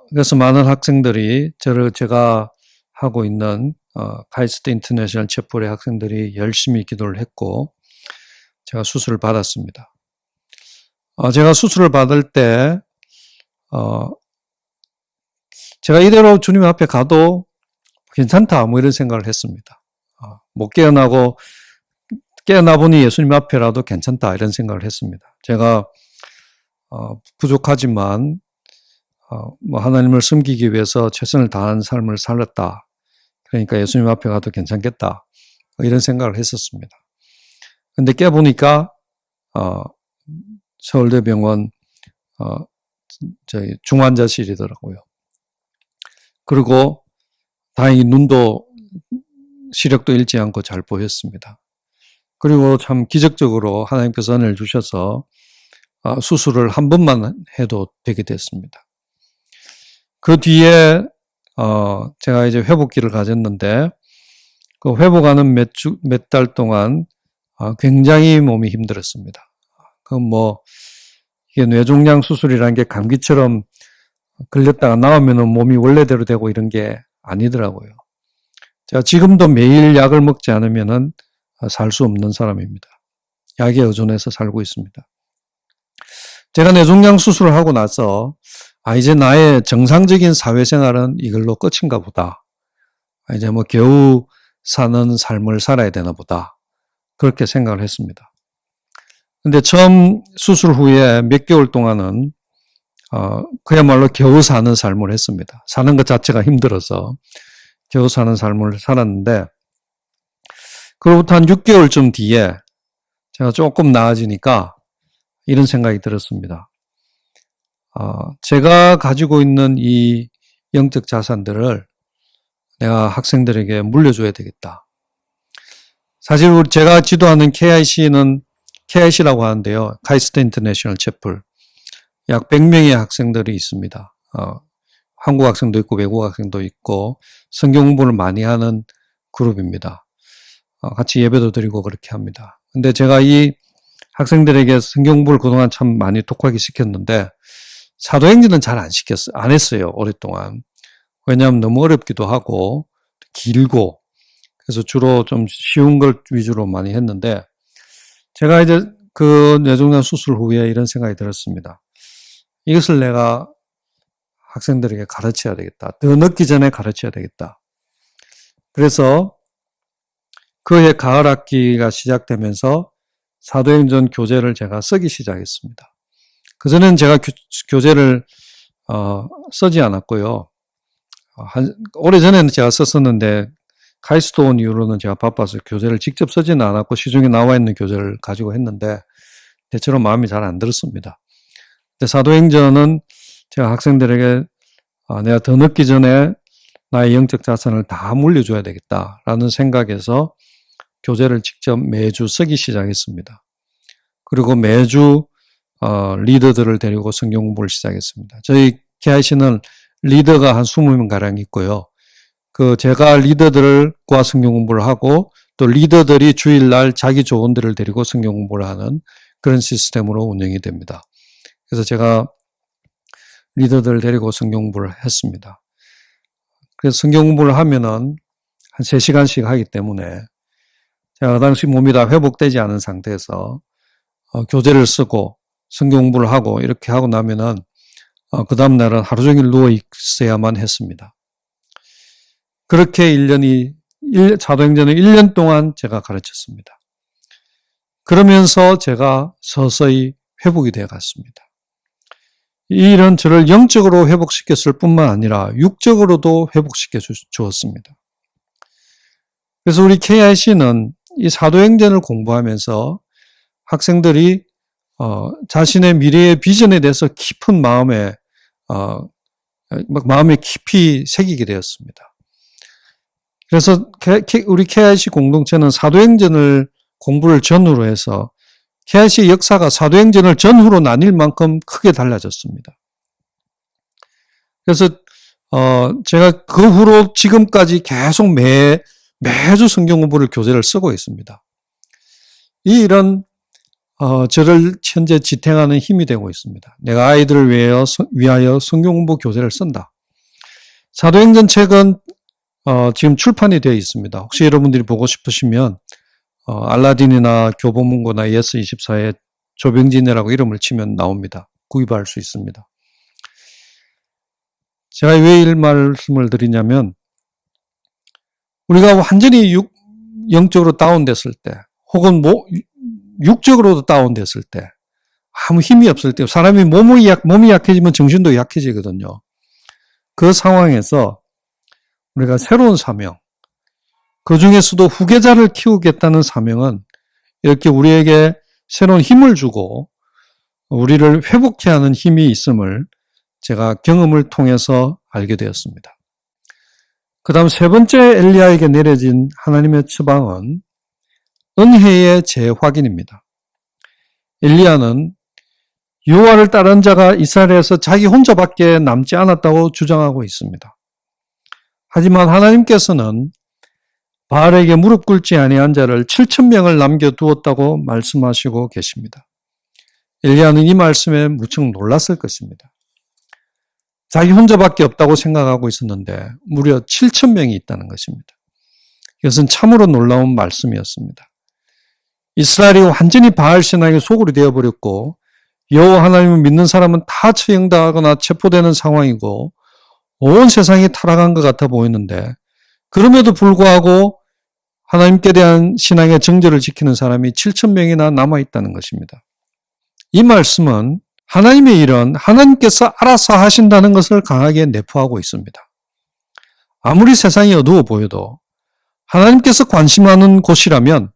그래서 많은 학생들이 제가 하고 있는 카이스트 인터내셔널 채플의 학생들이 열심히 기도를 했고 제가 수술을 받았습니다. 제가 수술을 받을 때 제가 이대로 주님 앞에 가도 괜찮다 뭐 이런 생각을 했습니다. 못 깨어나 보니 예수님 앞에라도 괜찮다 이런 생각을 했습니다. 제가 부족하지만 뭐 하나님을 섬기기 위해서 최선을 다한 삶을 살았다. 그러니까 예수님 앞에 가도 괜찮겠다. 이런 생각을 했었습니다. 근데 깨보니까 서울대병원 저희 중환자실이더라고요. 그리고 다행히 눈도 시력도 잃지 않고 잘 보였습니다. 그리고 참 기적적으로 하나님께서 은혜를 주셔서 수술을 한 번만 해도 되게 됐습니다. 그 뒤에 제가 이제 회복기를 가졌는데 그 회복하는 몇 달 동안 굉장히 몸이 힘들었습니다. 이게 뇌종양 수술이라는 게 감기처럼 걸렸다가 나오면은 몸이 원래대로 되고 이런 게 아니더라고요. 제가 지금도 매일 약을 먹지 않으면은 살 수 없는 사람입니다. 약에 의존해서 살고 있습니다. 제가 뇌종양 수술을 하고 나서 이제 나의 정상적인 사회생활은 이걸로 끝인가 보다. 이제 뭐 겨우 사는 삶을 살아야 되나 보다. 그렇게 생각을 했습니다. 근데 처음 수술 후에 몇 개월 동안은 그야말로 겨우 사는 삶을 했습니다. 사는 것 자체가 힘들어서 겨우 사는 삶을 살았는데 그로부터 한 6개월쯤 뒤에 제가 조금 나아지니까 이런 생각이 들었습니다. 제가 가지고 있는 이 영적 자산들을 내가 학생들에게 물려줘야 되겠다. 사실 제가 지도하는 KIC라고 하는데요. 카이스트 인터내셔널 채플. 약 100명의 학생들이 있습니다. 한국 학생도 있고 외국 학생도 있고 성경 공부를 많이 하는 그룹입니다. 같이 예배도 드리고 그렇게 합니다. 근데 제가 이 학생들에게 성경 공부를 그동안 참 많이 독하게 시켰는데 사도행전은 잘 안 했어요. 오랫동안. 왜냐하면 너무 어렵기도 하고 길고 그래서 주로 좀 쉬운 걸 위주로 많이 했는데 제가 이제 그 뇌종양 수술 후에 이런 생각이 들었습니다. 이것을 내가 학생들에게 가르쳐야 되겠다. 더 늦기 전에 가르쳐야 되겠다. 그래서 그해 가을 학기가 시작되면서 사도행전 교재를 제가 쓰기 시작했습니다. 그전에는 제가 교재를 쓰지 않았고요. 오래전에는 제가 썼었는데 카이스트 온 이후로는 제가 바빠서 교재를 직접 쓰지는 않았고 시중에 나와 있는 교재를 가지고 했는데 대체로 마음이 잘 안 들었습니다. 근데 사도행전은 제가 학생들에게 내가 더 늦기 전에 나의 영적 자산을 다 물려줘야 되겠다라는 생각에서 교재를 직접 매주 쓰기 시작했습니다. 그리고 매주 리더들을 데리고 성경 공부를 시작했습니다. 저희 KIC는 리더가 한 20명가량 있고요. 제가 리더들과 성경 공부를 하고 또 리더들이 주일날 자기 조원들을 데리고 성경 공부를 하는 그런 시스템으로 운영이 됩니다. 그래서 제가 리더들을 데리고 성경 공부를 했습니다. 그래서 성경 공부를 하면은 한 3시간씩 하기 때문에 제가 그 당시 몸이 다 회복되지 않은 상태에서 교재를 쓰고 성경 공부를 하고 이렇게 하고 나면은 그 다음날은 하루 종일 누워 있어야만 했습니다. 그렇게 사도행전을 1년 동안 제가 가르쳤습니다. 그러면서 제가 서서히 회복이 되어 갔습니다. 이 일은 저를 영적으로 회복시켰을 뿐만 아니라 육적으로도 회복시켜 주었습니다. 그래서 우리 KIC는 이 사도행전을 공부하면서 학생들이 자신의 미래의 비전에 대해서 깊은 마음에 깊이 새기게 되었습니다. 그래서 우리 KIC 공동체는 사도행전을 공부를 전후로 해서 KIC의 역사가 사도행전을 전후로 나뉠 만큼 크게 달라졌습니다. 그래서 제가 그 후로 지금까지 계속 매주 성경 공부를 교재를 쓰고 있습니다. 이 일은 저를 현재 지탱하는 힘이 되고 있습니다. 내가 아이들을 위하여 성경 공부 교재를 쓴다. 사도행전 책은 지금 출판이 되어 있습니다. 혹시 여러분들이 보고 싶으시면 알라딘이나 교보문고나 예스24에 조병진이라고 이름을 치면 나옵니다. 구입할 수 있습니다. 제가 왜 이 말씀을 드리냐면 우리가 완전히 영적으로 다운됐을 때 혹은 육적으로도 다운됐을 때 아무 힘이 없을 때 사람이 몸이 약해지면 정신도 약해지거든요. 그 상황에서 우리가 새로운 사명, 그 중에서도 후계자를 키우겠다는 사명은 이렇게 우리에게 새로운 힘을 주고 우리를 회복케 하는 힘이 있음을 제가 경험을 통해서 알게 되었습니다. 그 다음 세 번째 엘리야에게 내려진 하나님의 처방은 은혜의 재확인입니다. 엘리야는 여호와를 따른 자가 이스라엘에서 자기 혼자밖에 남지 않았다고 주장하고 있습니다. 하지만 하나님께서는 바알에게 무릎 꿇지 아니한 자를 7,000명을 남겨두었다고 말씀하시고 계십니다. 엘리야는 이 말씀에 무척 놀랐을 것입니다. 자기 혼자밖에 없다고 생각하고 있었는데 무려 7,000명이 있다는 것입니다. 이것은 참으로 놀라운 말씀이었습니다. 이스라엘이 완전히 바알 신앙의 소굴이 되어버렸고 여호와 하나님을 믿는 사람은 다 처형당하거나 체포되는 상황이고 온 세상이 타락한 것 같아 보이는데 그럼에도 불구하고 하나님께 대한 신앙의 정절을 지키는 사람이 7,000명이나 남아있다는 것입니다. 이 말씀은 하나님의 일은 하나님께서 알아서 하신다는 것을 강하게 내포하고 있습니다. 아무리 세상이 어두워 보여도 하나님께서 관심하는 곳이라면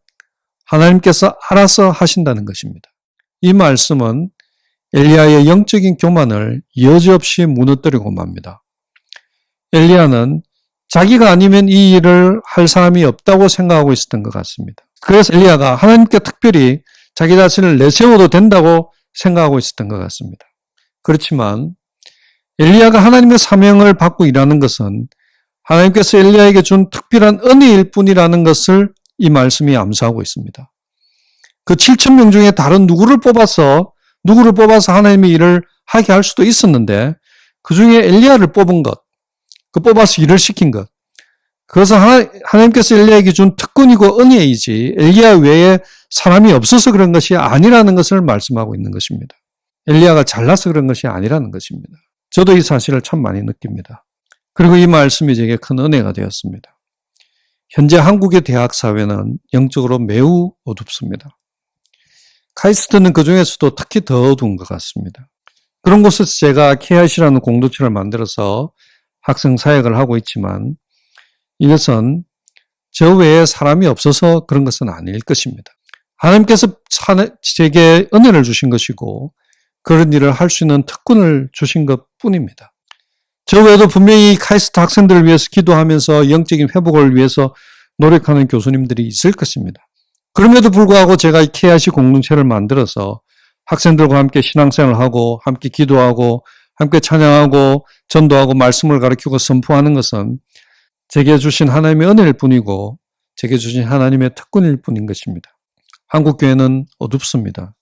하나님께서 알아서 하신다는 것입니다. 이 말씀은 엘리야의 영적인 교만을 여지없이 무너뜨리고 맙니다. 엘리야는 자기가 아니면 이 일을 할 사람이 없다고 생각하고 있었던 것 같습니다. 그래서 엘리야가 하나님께 특별히 자기 자신을 내세워도 된다고 생각하고 있었던 것 같습니다. 그렇지만 엘리야가 하나님의 사명을 받고 일하는 것은 하나님께서 엘리야에게 준 특별한 은혜일 뿐이라는 것을 이 말씀이 암시하고 있습니다. 그 7,000명 중에 다른 누구를 뽑아서 하나님의 일을 하게 할 수도 있었는데 그 중에 엘리야를 뽑은 것, 그 뽑아서 일을 시킨 것, 그것은 하나님께서 엘리야에게 준 특권이고 은혜이지 엘리야 외에 사람이 없어서 그런 것이 아니라는 것을 말씀하고 있는 것입니다. 엘리야가 잘나서 그런 것이 아니라는 것입니다. 저도 이 사실을 참 많이 느낍니다. 그리고 이 말씀이 제게 큰 은혜가 되었습니다. 현재 한국의 대학 사회는 영적으로 매우 어둡습니다. 카이스트는 그 중에서도 특히 더 어두운 것 같습니다. 그런 곳에서 제가 KIC라는 공동체를 만들어서 학생 사역을 하고 있지만 이것은 저 외에 사람이 없어서 그런 것은 아닐 것입니다. 하나님께서 제게 은혜를 주신 것이고 그런 일을 할 수 있는 특권을 주신 것 뿐입니다. 저 외에도 분명히 카이스트 학생들을 위해서 기도하면서 영적인 회복을 위해서 노력하는 교수님들이 있을 것입니다. 그럼에도 불구하고 제가 이 KIC 공동체를 만들어서 학생들과 함께 신앙생활을 하고 함께 기도하고 함께 찬양하고 전도하고 말씀을 가르치고 선포하는 것은 제게 주신 하나님의 은혜일 뿐이고 제게 주신 하나님의 특권일 뿐인 것입니다. 한국교회는 어둡습니다.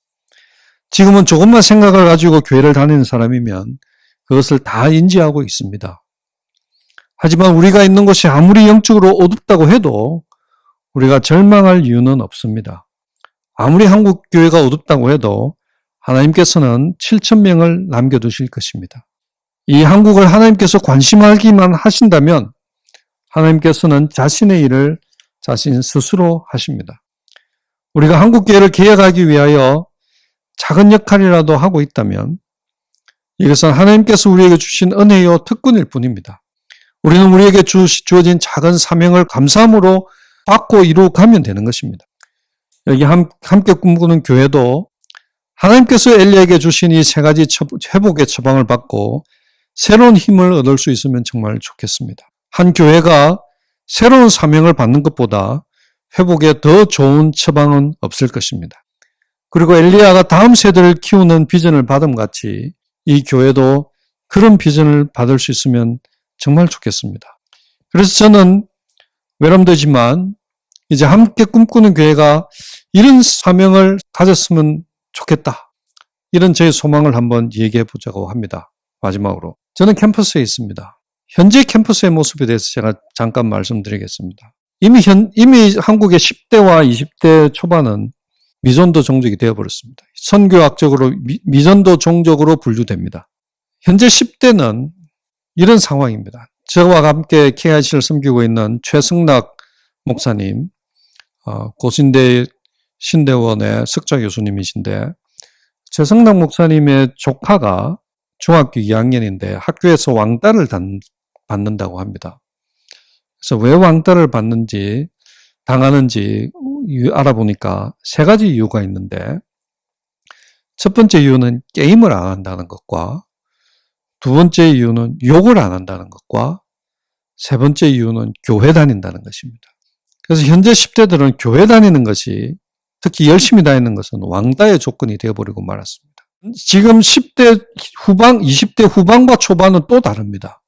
지금은 조금만 생각을 가지고 교회를 다니는 사람이면 그것을 다 인지하고 있습니다. 하지만 우리가 있는 곳이 아무리 영적으로 어둡다고 해도 우리가 절망할 이유는 없습니다. 아무리 한국교회가 어둡다고 해도 하나님께서는 7,000명을 남겨두실 것입니다. 이 한국을 하나님께서 관심하기만 하신다면 하나님께서는 자신의 일을 자신 스스로 하십니다. 우리가 한국교회를 개혁하기 위하여 작은 역할이라도 하고 있다면 이것은 하나님께서 우리에게 주신 은혜요 특권일 뿐입니다. 우리는 우리에게 주어진 작은 사명을 감사함으로 받고 이루어가면 되는 것입니다. 여기 함께 꿈꾸는 교회도 하나님께서 엘리야에게 주신 이 세 가지 회복의 처방을 받고 새로운 힘을 얻을 수 있으면 정말 좋겠습니다. 한 교회가 새로운 사명을 받는 것보다 회복에 더 좋은 처방은 없을 것입니다. 그리고 엘리야가 다음 세대를 키우는 비전을 받음 같이 이 교회도 그런 비전을 받을 수 있으면 정말 좋겠습니다. 그래서 저는 외람되지만 이제 함께 꿈꾸는 교회가 이런 사명을 가졌으면 좋겠다. 이런 제 소망을 한번 얘기해 보자고 합니다. 마지막으로. 저는 캠퍼스에 있습니다. 현재 캠퍼스의 모습에 대해서 제가 잠깐 말씀드리겠습니다. 이미 한국의 10대와 20대 초반은 미전도 종족이 되어버렸습니다. 선교학적으로 미전도 종족으로 분류됩니다. 현재 10대는 이런 상황입니다. 저와 함께 KIC를 섬기고 있는 최승락 목사님, 고신대 신대원의 석좌 교수님이신데, 최승락 목사님의 조카가 중학교 2학년인데 학교에서 왕따를 받는다고 합니다. 그래서 왜 왕따를 당하는지 알아보니까 세 가지 이유가 있는데, 첫 번째 이유는 게임을 안 한다는 것과, 두 번째 이유는 욕을 안 한다는 것과, 세 번째 이유는 교회 다닌다는 것입니다. 그래서 현재 10대들은 교회 다니는 것이, 특히 열심히 다니는 것은 왕따의 조건이 되어버리고 말았습니다. 지금 10대 후반, 20대 후반과 초반은 또 다릅니다.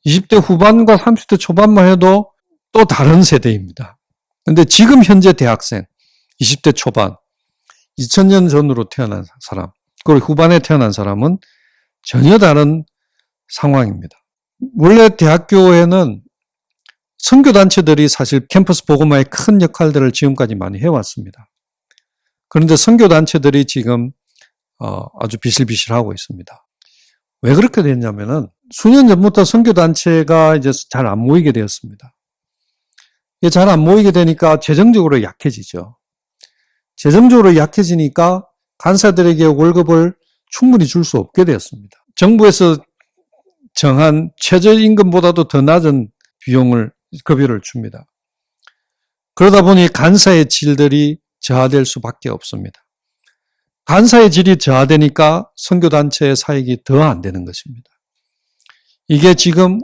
20대 후반과 30대 초반만 해도 또 다른 세대입니다. 근데 지금 현재 대학생, 20대 초반, 2000년 전으로 태어난 사람, 그리고 후반에 태어난 사람은 전혀 다른 상황입니다. 원래 대학교에는 선교단체들이 사실 캠퍼스 복음화에 큰 역할들을 지금까지 많이 해왔습니다. 그런데 선교단체들이 지금 아주 비실비실하고 있습니다. 왜 그렇게 됐냐면은 수년 전부터 선교단체가 이제 잘 안 모이게 되었습니다. 이게 잘 안 모이게 되니까 재정적으로 약해지죠. 재정적으로 약해지니까 간사들에게 월급을 충분히 줄 수 없게 되었습니다. 정부에서 정한 최저임금보다도 더 낮은 급여를 줍니다. 그러다 보니 간사의 질들이 저하될 수밖에 없습니다. 간사의 질이 저하되니까 선교단체의 사역이 더 안 되는 것입니다. 이게 지금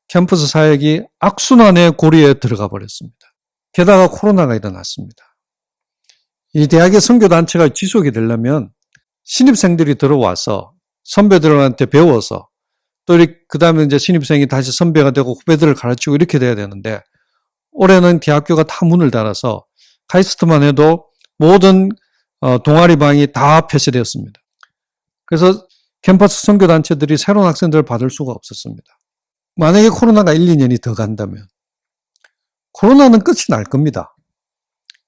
캠퍼스 사역이 악순환의 고리에 들어가 버렸습니다. 게다가 코로나가 일어났습니다. 이 대학의 선교단체가 지속이 되려면 신입생들이 들어와서 선배들한테 배워서 또 그 다음에 이제 신입생이 다시 선배가 되고 후배들을 가르치고 이렇게 돼야 되는데, 올해는 대학교가 다 문을 닫아서 카이스트만 해도 모든 동아리방이 다 폐쇄되었습니다. 그래서 캠퍼스 선교단체들이 새로운 학생들을 받을 수가 없었습니다. 만약에 코로나가 1, 2년이 더 간다면 코로나는 끝이 날 겁니다.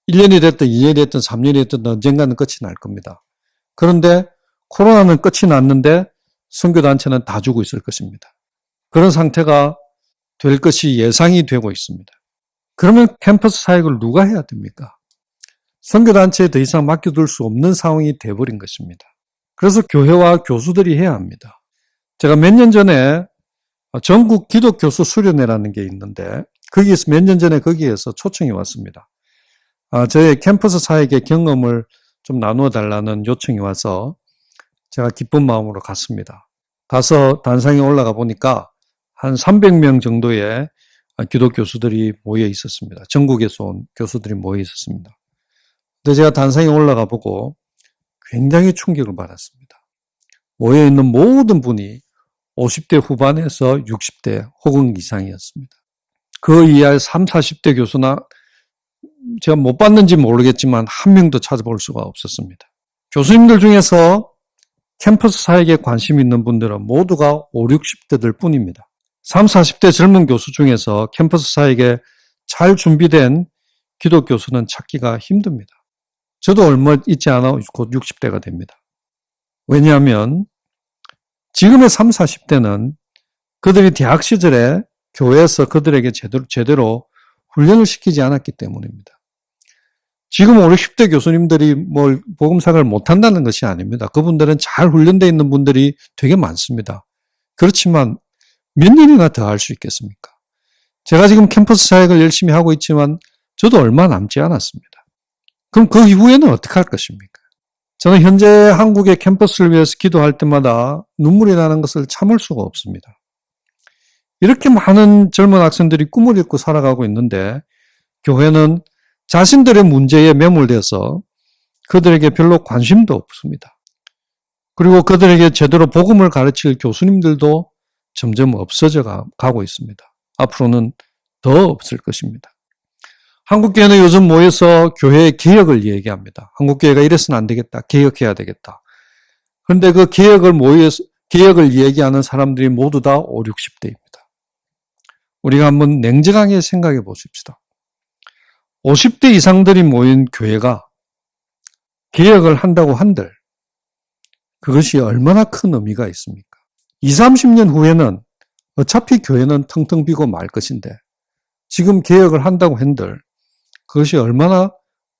1년이 됐든 2년이 됐든 3년이 됐든 언젠가는 끝이 날 겁니다. 그런데 코로나는 끝이 났는데 선교단체는 다 주고 있을 것입니다. 그런 상태가 될 것이 예상이 되고 있습니다. 그러면 캠퍼스 사역을 누가 해야 됩니까? 선교단체에 더 이상 맡겨둘 수 없는 상황이 돼버린 것입니다. 그래서 교회와 교수들이 해야 합니다. 제가 몇 년 전에 전국 기독교수 수련회라는 게 있는데, 거기에서 몇 년 전에 거기에서 초청이 왔습니다. 저의 캠퍼스 사역의 경험을 좀 나누어 달라는 요청이 와서 제가 기쁜 마음으로 갔습니다. 가서 단상에 올라가 보니까 한 300명 정도의 기독 교수들이 모여 있었습니다. 전국에서 온 교수들이 모여 있었습니다. 근데 제가 단상에 올라가 보고 굉장히 충격을 받았습니다. 모여 있는 모든 분이 50대 후반에서 60대 혹은 이상이었습니다. 그 이하의 30, 40대 교수나 제가 못 봤는지 모르겠지만 한 명도 찾아볼 수가 없었습니다. 교수님들 중에서 캠퍼스 사역에 관심 있는 분들은 모두가 5, 60대들 뿐입니다. 30, 40대 젊은 교수 중에서 캠퍼스 사역에 잘 준비된 기독 교수는 찾기가 힘듭니다. 저도 얼마 있지 않아 곧 60대가 됩니다. 왜냐하면 지금의 30, 40대는 그들이 대학 시절에 교회에서 그들에게 제대로 훈련을 시키지 않았기 때문입니다. 지금 5, 60대 교수님들이 뭘 복음사역을 못한다는 것이 아닙니다. 그분들은 잘 훈련되어 있는 분들이 되게 많습니다. 그렇지만 몇 년이나 더 할 수 있겠습니까? 제가 지금 캠퍼스 사역을 열심히 하고 있지만 저도 얼마 남지 않았습니다. 그럼 그 이후에는 어떻게 할 것입니까? 저는 현재 한국의 캠퍼스를 위해서 기도할 때마다 눈물이 나는 것을 참을 수가 없습니다. 이렇게 많은 젊은 학생들이 꿈을 잃고 살아가고 있는데 교회는 자신들의 문제에 매몰돼서 그들에게 별로 관심도 없습니다. 그리고 그들에게 제대로 복음을 가르칠 교수님들도 점점 없어져 가고 있습니다. 앞으로는 더 없을 것입니다. 한국교회는 요즘 모여서 교회의 개혁을 얘기합니다. 한국교회가 이래서는 안 되겠다. 개혁해야 되겠다. 그런데 그 개혁을 개혁을 얘기하는 사람들이 모두 다 5, 60대입니다. 우리가 한번 냉정하게 생각해 보십시다. 50대 이상들이 모인 교회가 개혁을 한다고 한들 그것이 얼마나 큰 의미가 있습니까? 20, 30년 후에는 어차피 교회는 텅텅 비고 말 것인데 지금 개혁을 한다고 한들 그것이 얼마나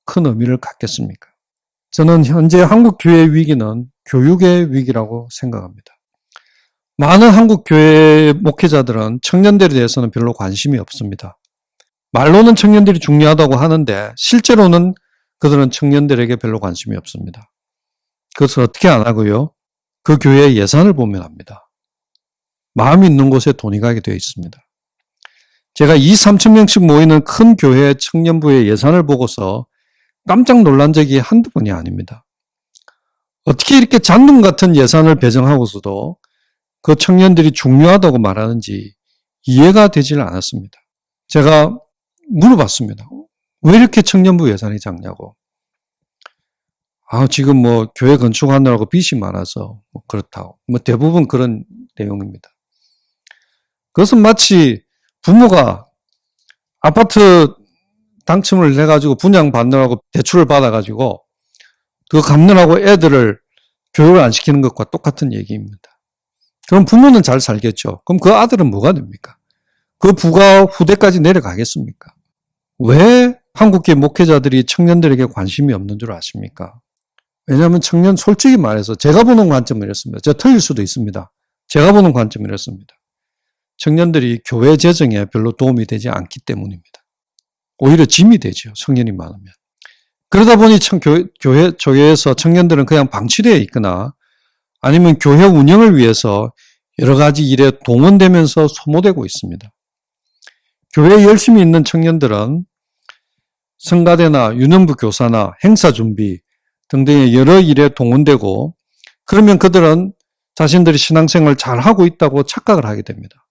큰 의미를 갖겠습니까? 저는 현재 한국 교회의 위기는 교육의 위기라고 생각합니다. 많은 한국 교회 목회자들은 청년들에 대해서는 별로 관심이 없습니다. 말로는 청년들이 중요하다고 하는데 실제로는 그들은 청년들에게 별로 관심이 없습니다. 그것을 어떻게 안 하고요? 그 교회의 예산을 보면 압니다. 마음이 있는 곳에 돈이 가게 되어 있습니다. 제가 2, 3천 명씩 모이는 큰 교회 청년부의 예산을 보고서 깜짝 놀란 적이 한두 번이 아닙니다. 어떻게 이렇게 잔돈 같은 예산을 배정하고서도 그 청년들이 중요하다고 말하는지 이해가 되질 않았습니다. 제가 물어봤습니다. 왜 이렇게 청년부 예산이 작냐고. 지금 뭐 교회 건축하느라고 빚이 많아서 뭐 그렇다고. 뭐 대부분 그런 내용입니다. 그것은 마치 부모가 아파트 당첨을 해가지고 분양받느라고 대출을 받아가지고 그거 갚느라고 애들을 교육을 안 시키는 것과 똑같은 얘기입니다. 그럼 부모는 잘 살겠죠. 그럼 그 아들은 뭐가 됩니까? 그 부가 후대까지 내려가겠습니까? 왜 한국계 목회자들이 청년들에게 관심이 없는 줄 아십니까? 왜냐하면 청년 솔직히 말해서 제가 보는 관점은 이렇습니다. 제가 틀릴 수도 있습니다. 제가 보는 관점은 이렇습니다. 청년들이 교회 재정에 별로 도움이 되지 않기 때문입니다. 오히려 짐이 되죠. 청년이 많으면. 그러다 보니 교회에서 청년들은 그냥 방치되어 있거나 아니면 교회 운영을 위해서 여러 가지 일에 동원되면서 소모되고 있습니다. 교회에 열심히 있는 청년들은 성가대나 유년부 교사나 행사 준비 등등의 여러 일에 동원되고 그러면 그들은 자신들이 신앙생활을 잘하고 있다고 착각을 하게 됩니다.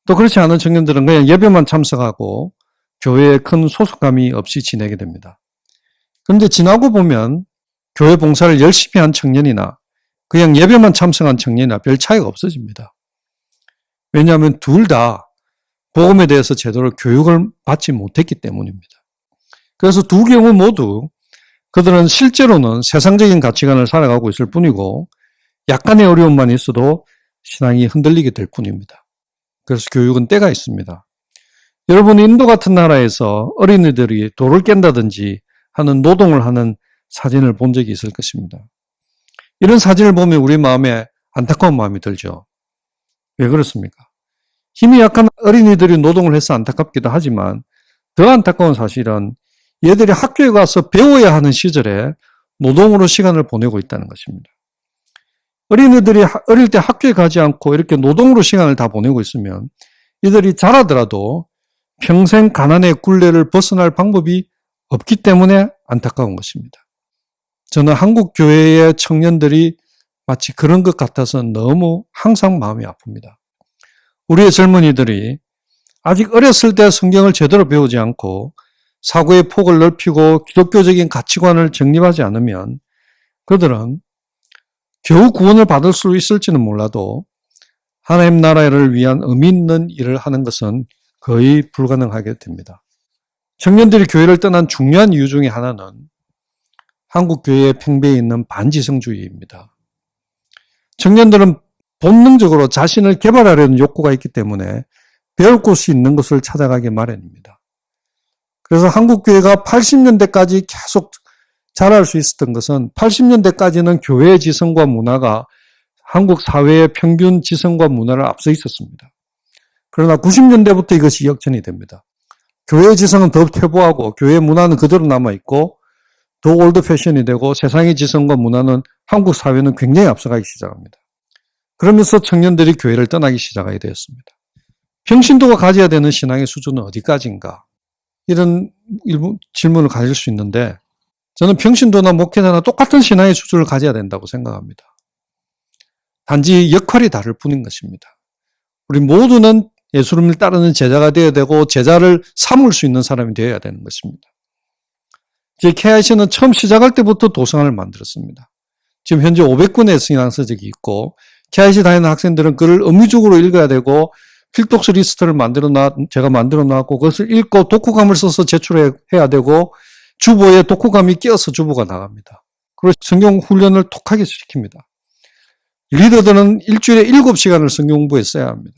또 그렇지 않은 청년들은 그냥 예배만 참석하고 교회에 큰 소속감이 없이 지내게 됩니다. 그런데 지나고 보면 교회 봉사를 열심히 한 청년이나 그냥 예배만 참석한 청년이나 별 차이가 없어집니다. 왜냐하면 둘 다 복음에 대해서 제대로 교육을 받지 못했기 때문입니다. 그래서 두 경우 모두 그들은 실제로는 세상적인 가치관을 살아가고 있을 뿐이고 약간의 어려움만 있어도 신앙이 흔들리게 될 뿐입니다. 그래서 교육은 때가 있습니다. 여러분 인도 같은 나라에서 어린이들이 돌을 깬다든지 하는 노동을 하는 사진을 본 적이 있을 것입니다. 이런 사진을 보면 우리 마음에 안타까운 마음이 들죠. 왜 그렇습니까? 힘이 약한 어린이들이 노동을 해서 안타깝기도 하지만 더 안타까운 사실은 얘들이 학교에 가서 배워야 하는 시절에 노동으로 시간을 보내고 있다는 것입니다. 어린이들이 어릴 때 학교에 가지 않고 이렇게 노동으로 시간을 다 보내고 있으면 이들이 자라더라도 평생 가난의 굴레를 벗어날 방법이 없기 때문에 안타까운 것입니다. 저는 한국 교회의 청년들이 마치 그런 것 같아서 너무 항상 마음이 아픕니다. 우리의 젊은이들이 아직 어렸을 때 성경을 제대로 배우지 않고 사고의 폭을 넓히고 기독교적인 가치관을 정립하지 않으면 그들은 겨우 구원을 받을 수 있을지는 몰라도 하나님 나라를 위한 의미 있는 일을 하는 것은 거의 불가능하게 됩니다. 청년들이 교회를 떠난 중요한 이유 중에 하나는 한국 교회의 팽배해 있는 반지성주의입니다. 청년들은 본능적으로 자신을 개발하려는 욕구가 있기 때문에 배울 곳이 있는 것을 찾아가기 마련입니다. 그래서 한국 교회가 80년대까지 계속 자랄 수 있었던 것은 80년대까지는 교회의 지성과 문화가 한국 사회의 평균 지성과 문화를 앞서 있었습니다. 그러나 90년대부터 이것이 역전이 됩니다. 교회의 지성은 더 퇴보하고 교회의 문화는 그대로 남아있고 더 올드 패션이 되고 세상의 지성과 문화는 한국 사회는 굉장히 앞서가기 시작합니다. 그러면서 청년들이 교회를 떠나기 시작하게 되었습니다. 평신도가 가져야 되는 신앙의 수준은 어디까지인가? 이런 질문을 가질 수 있는데 저는 평신도나 목회자나 똑같은 신앙의 수준을 가져야 된다고 생각합니다. 단지 역할이 다를 뿐인 것입니다. 우리 모두는 예수님을 따르는 제자가 되어야 되고 제자를 삼을 수 있는 사람이 되어야 되는 것입니다. KIC는 처음 시작할 때부터 도서관을 만들었습니다. 지금 현재 500권의 신앙서적이 있고 KIC 다니는 학생들은 글을 의무적으로 읽어야 되고 필독스 리스트를 제가 만들어 놨고 그것을 읽고 독후감을 써서 제출해야 되고 주보에 독후감이 끼어서 주보가 나갑니다. 그리고 성경 훈련을 독하게 시킵니다. 리더들은 일주일에 7시간을 성경 공부에 써야 합니다.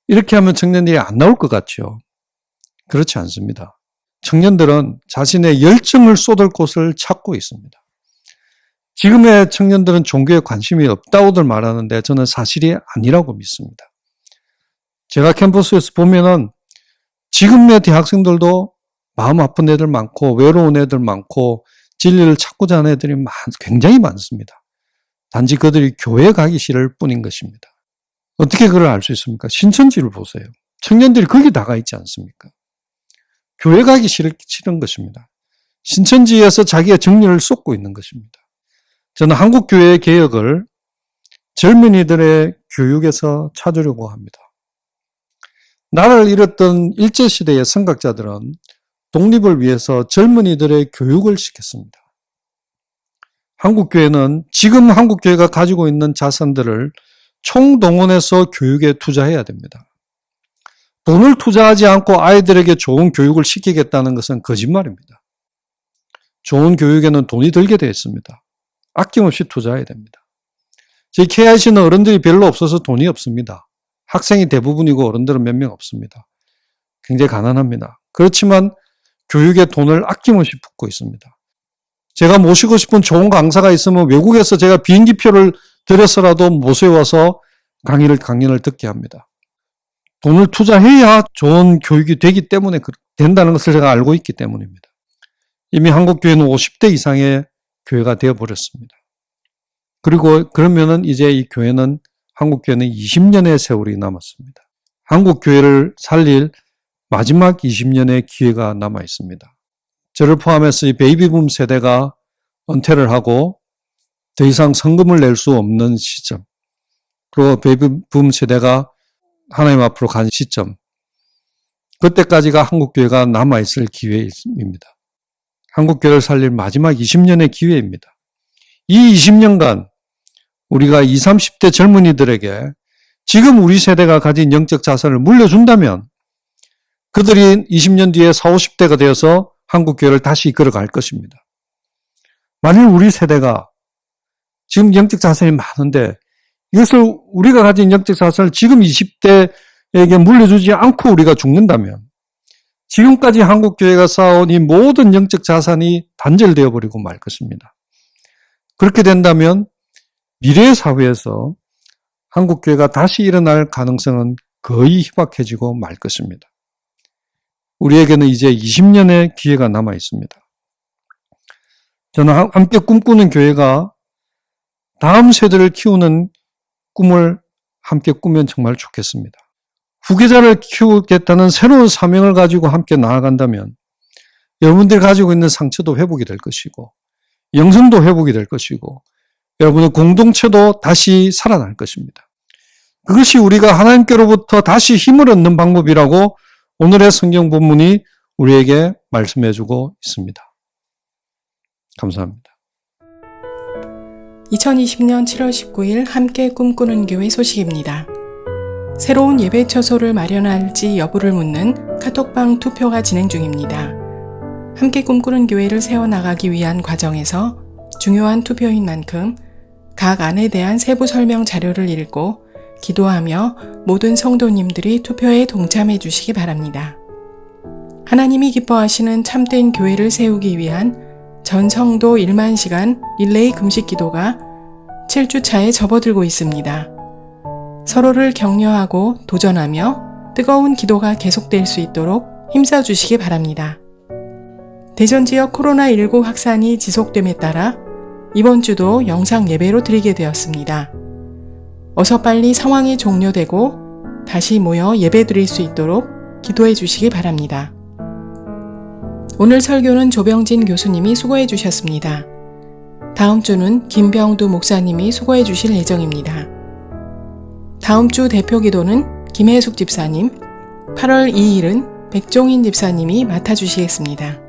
이렇게 하면 청년들이 안 나올 것 같죠? 그렇지 않습니다. 청년들은 자신의 열정을 쏟을 곳을 찾고 있습니다. 지금의 청년들은 종교에 관심이 없다고들 말하는데 저는 사실이 아니라고 믿습니다. 제가 캠퍼스에서 보면은 지금의 대학생들도 마음 아픈 애들 많고 외로운 애들 많고 진리를 찾고자 하는 애들이 굉장히 많습니다. 단지 그들이 교회 가기 싫을 뿐인 것입니다. 어떻게 그걸 알 수 있습니까? 신천지를 보세요. 청년들이 거기 나가 있지 않습니까? 교회 가기 싫은 것입니다. 신천지에서 자기의 정리를 쏟고 있는 것입니다. 저는 한국교회의 개혁을 젊은이들의 교육에서 찾으려고 합니다. 나라를 잃었던 일제시대의 선각자들은 독립을 위해서 젊은이들의 교육을 시켰습니다. 한국교회는 지금 한국교회가 가지고 있는 자산들을 총동원해서 교육에 투자해야 됩니다. 돈을 투자하지 않고 아이들에게 좋은 교육을 시키겠다는 것은 거짓말입니다. 좋은 교육에는 돈이 들게 되어 있습니다. 아낌없이 투자해야 됩니다. 저희 KIC는 어른들이 별로 없어서 돈이 없습니다. 학생이 대부분이고 어른들은 몇 명 없습니다. 굉장히 가난합니다. 그렇지만 교육에 돈을 아낌없이 붓고 있습니다. 제가 모시고 싶은 좋은 강사가 있으면 외국에서 제가 비행기표를 들여서라도 모셔와서 강연을 듣게 합니다. 돈을 투자해야 좋은 교육이 되기 때문에 된다는 것을 제가 알고 있기 때문입니다. 이미 한국교회는 50대 이상의 교회가 되어버렸습니다. 그리고 그러면은 이제 이 교회는 한국교회는 20년의 세월이 남았습니다. 한국교회를 살릴 마지막 20년의 기회가 남아 있습니다. 저를 포함해서 이 베이비붐 세대가 은퇴를 하고 더 이상 성금을 낼 수 없는 시점, 그리고 베이비붐 세대가 하나님 앞으로 간 시점, 그때까지가 한국교회가 남아있을 기회입니다. 한국교회를 살릴 마지막 20년의 기회입니다. 이 20년간 우리가 20, 30대 젊은이들에게 지금 우리 세대가 가진 영적 자산을 물려준다면 그들이 20년 뒤에 40, 50대가 되어서 한국교회를 다시 이끌어갈 것입니다. 만일 우리 세대가 지금 영적 자산이 많은데 이것을 우리가 가진 영적 자산을 지금 20대에게 물려주지 않고 우리가 죽는다면 지금까지 한국교회가 쌓아온 이 모든 영적 자산이 단절되어 버리고 말 것입니다. 그렇게 된다면 미래의 사회에서 한국교회가 다시 일어날 가능성은 거의 희박해지고 말 것입니다. 우리에게는 이제 20년의 기회가 남아 있습니다. 저는 함께 꿈꾸는 교회가 다음 세대를 키우는 꿈을 함께 꾸면 정말 좋겠습니다. 후계자를 키우겠다는 새로운 사명을 가지고 함께 나아간다면 여러분들이 가지고 있는 상처도 회복이 될 것이고 영성도 회복이 될 것이고 여러분의 공동체도 다시 살아날 것입니다. 그것이 우리가 하나님께로부터 다시 힘을 얻는 방법이라고 오늘의 성경 본문이 우리에게 말씀해주고 있습니다. 감사합니다. 2020년 7월 19일 함께 꿈꾸는 교회 소식입니다. 새로운 예배 처소를 마련할지 여부를 묻는 카톡방 투표가 진행 중입니다. 함께 꿈꾸는 교회를 세워나가기 위한 과정에서 중요한 투표인 만큼 각 안에 대한 세부 설명 자료를 읽고 기도하며 모든 성도님들이 투표에 동참해 주시기 바랍니다. 하나님이 기뻐하시는 참된 교회를 세우기 위한 전 성도 1만 시간 릴레이 금식 기도가 7주차에 접어들고 있습니다. 서로를 격려하고 도전하며 뜨거운 기도가 계속될 수 있도록 힘써 주시기 바랍니다. 대전 지역 코로나19 확산이 지속됨에 따라 이번 주도 영상 예배로 드리게 되었습니다. 어서 빨리 상황이 종료되고 다시 모여 예배 드릴 수 있도록 기도해 주시기 바랍니다. 오늘 설교는 조병진 교수님이 수고해 주셨습니다. 다음 주는 김병두 목사님이 수고해 주실 예정입니다. 다음 주 대표 기도는 김혜숙 집사님, 8월 2일은 백종인 집사님이 맡아주시겠습니다.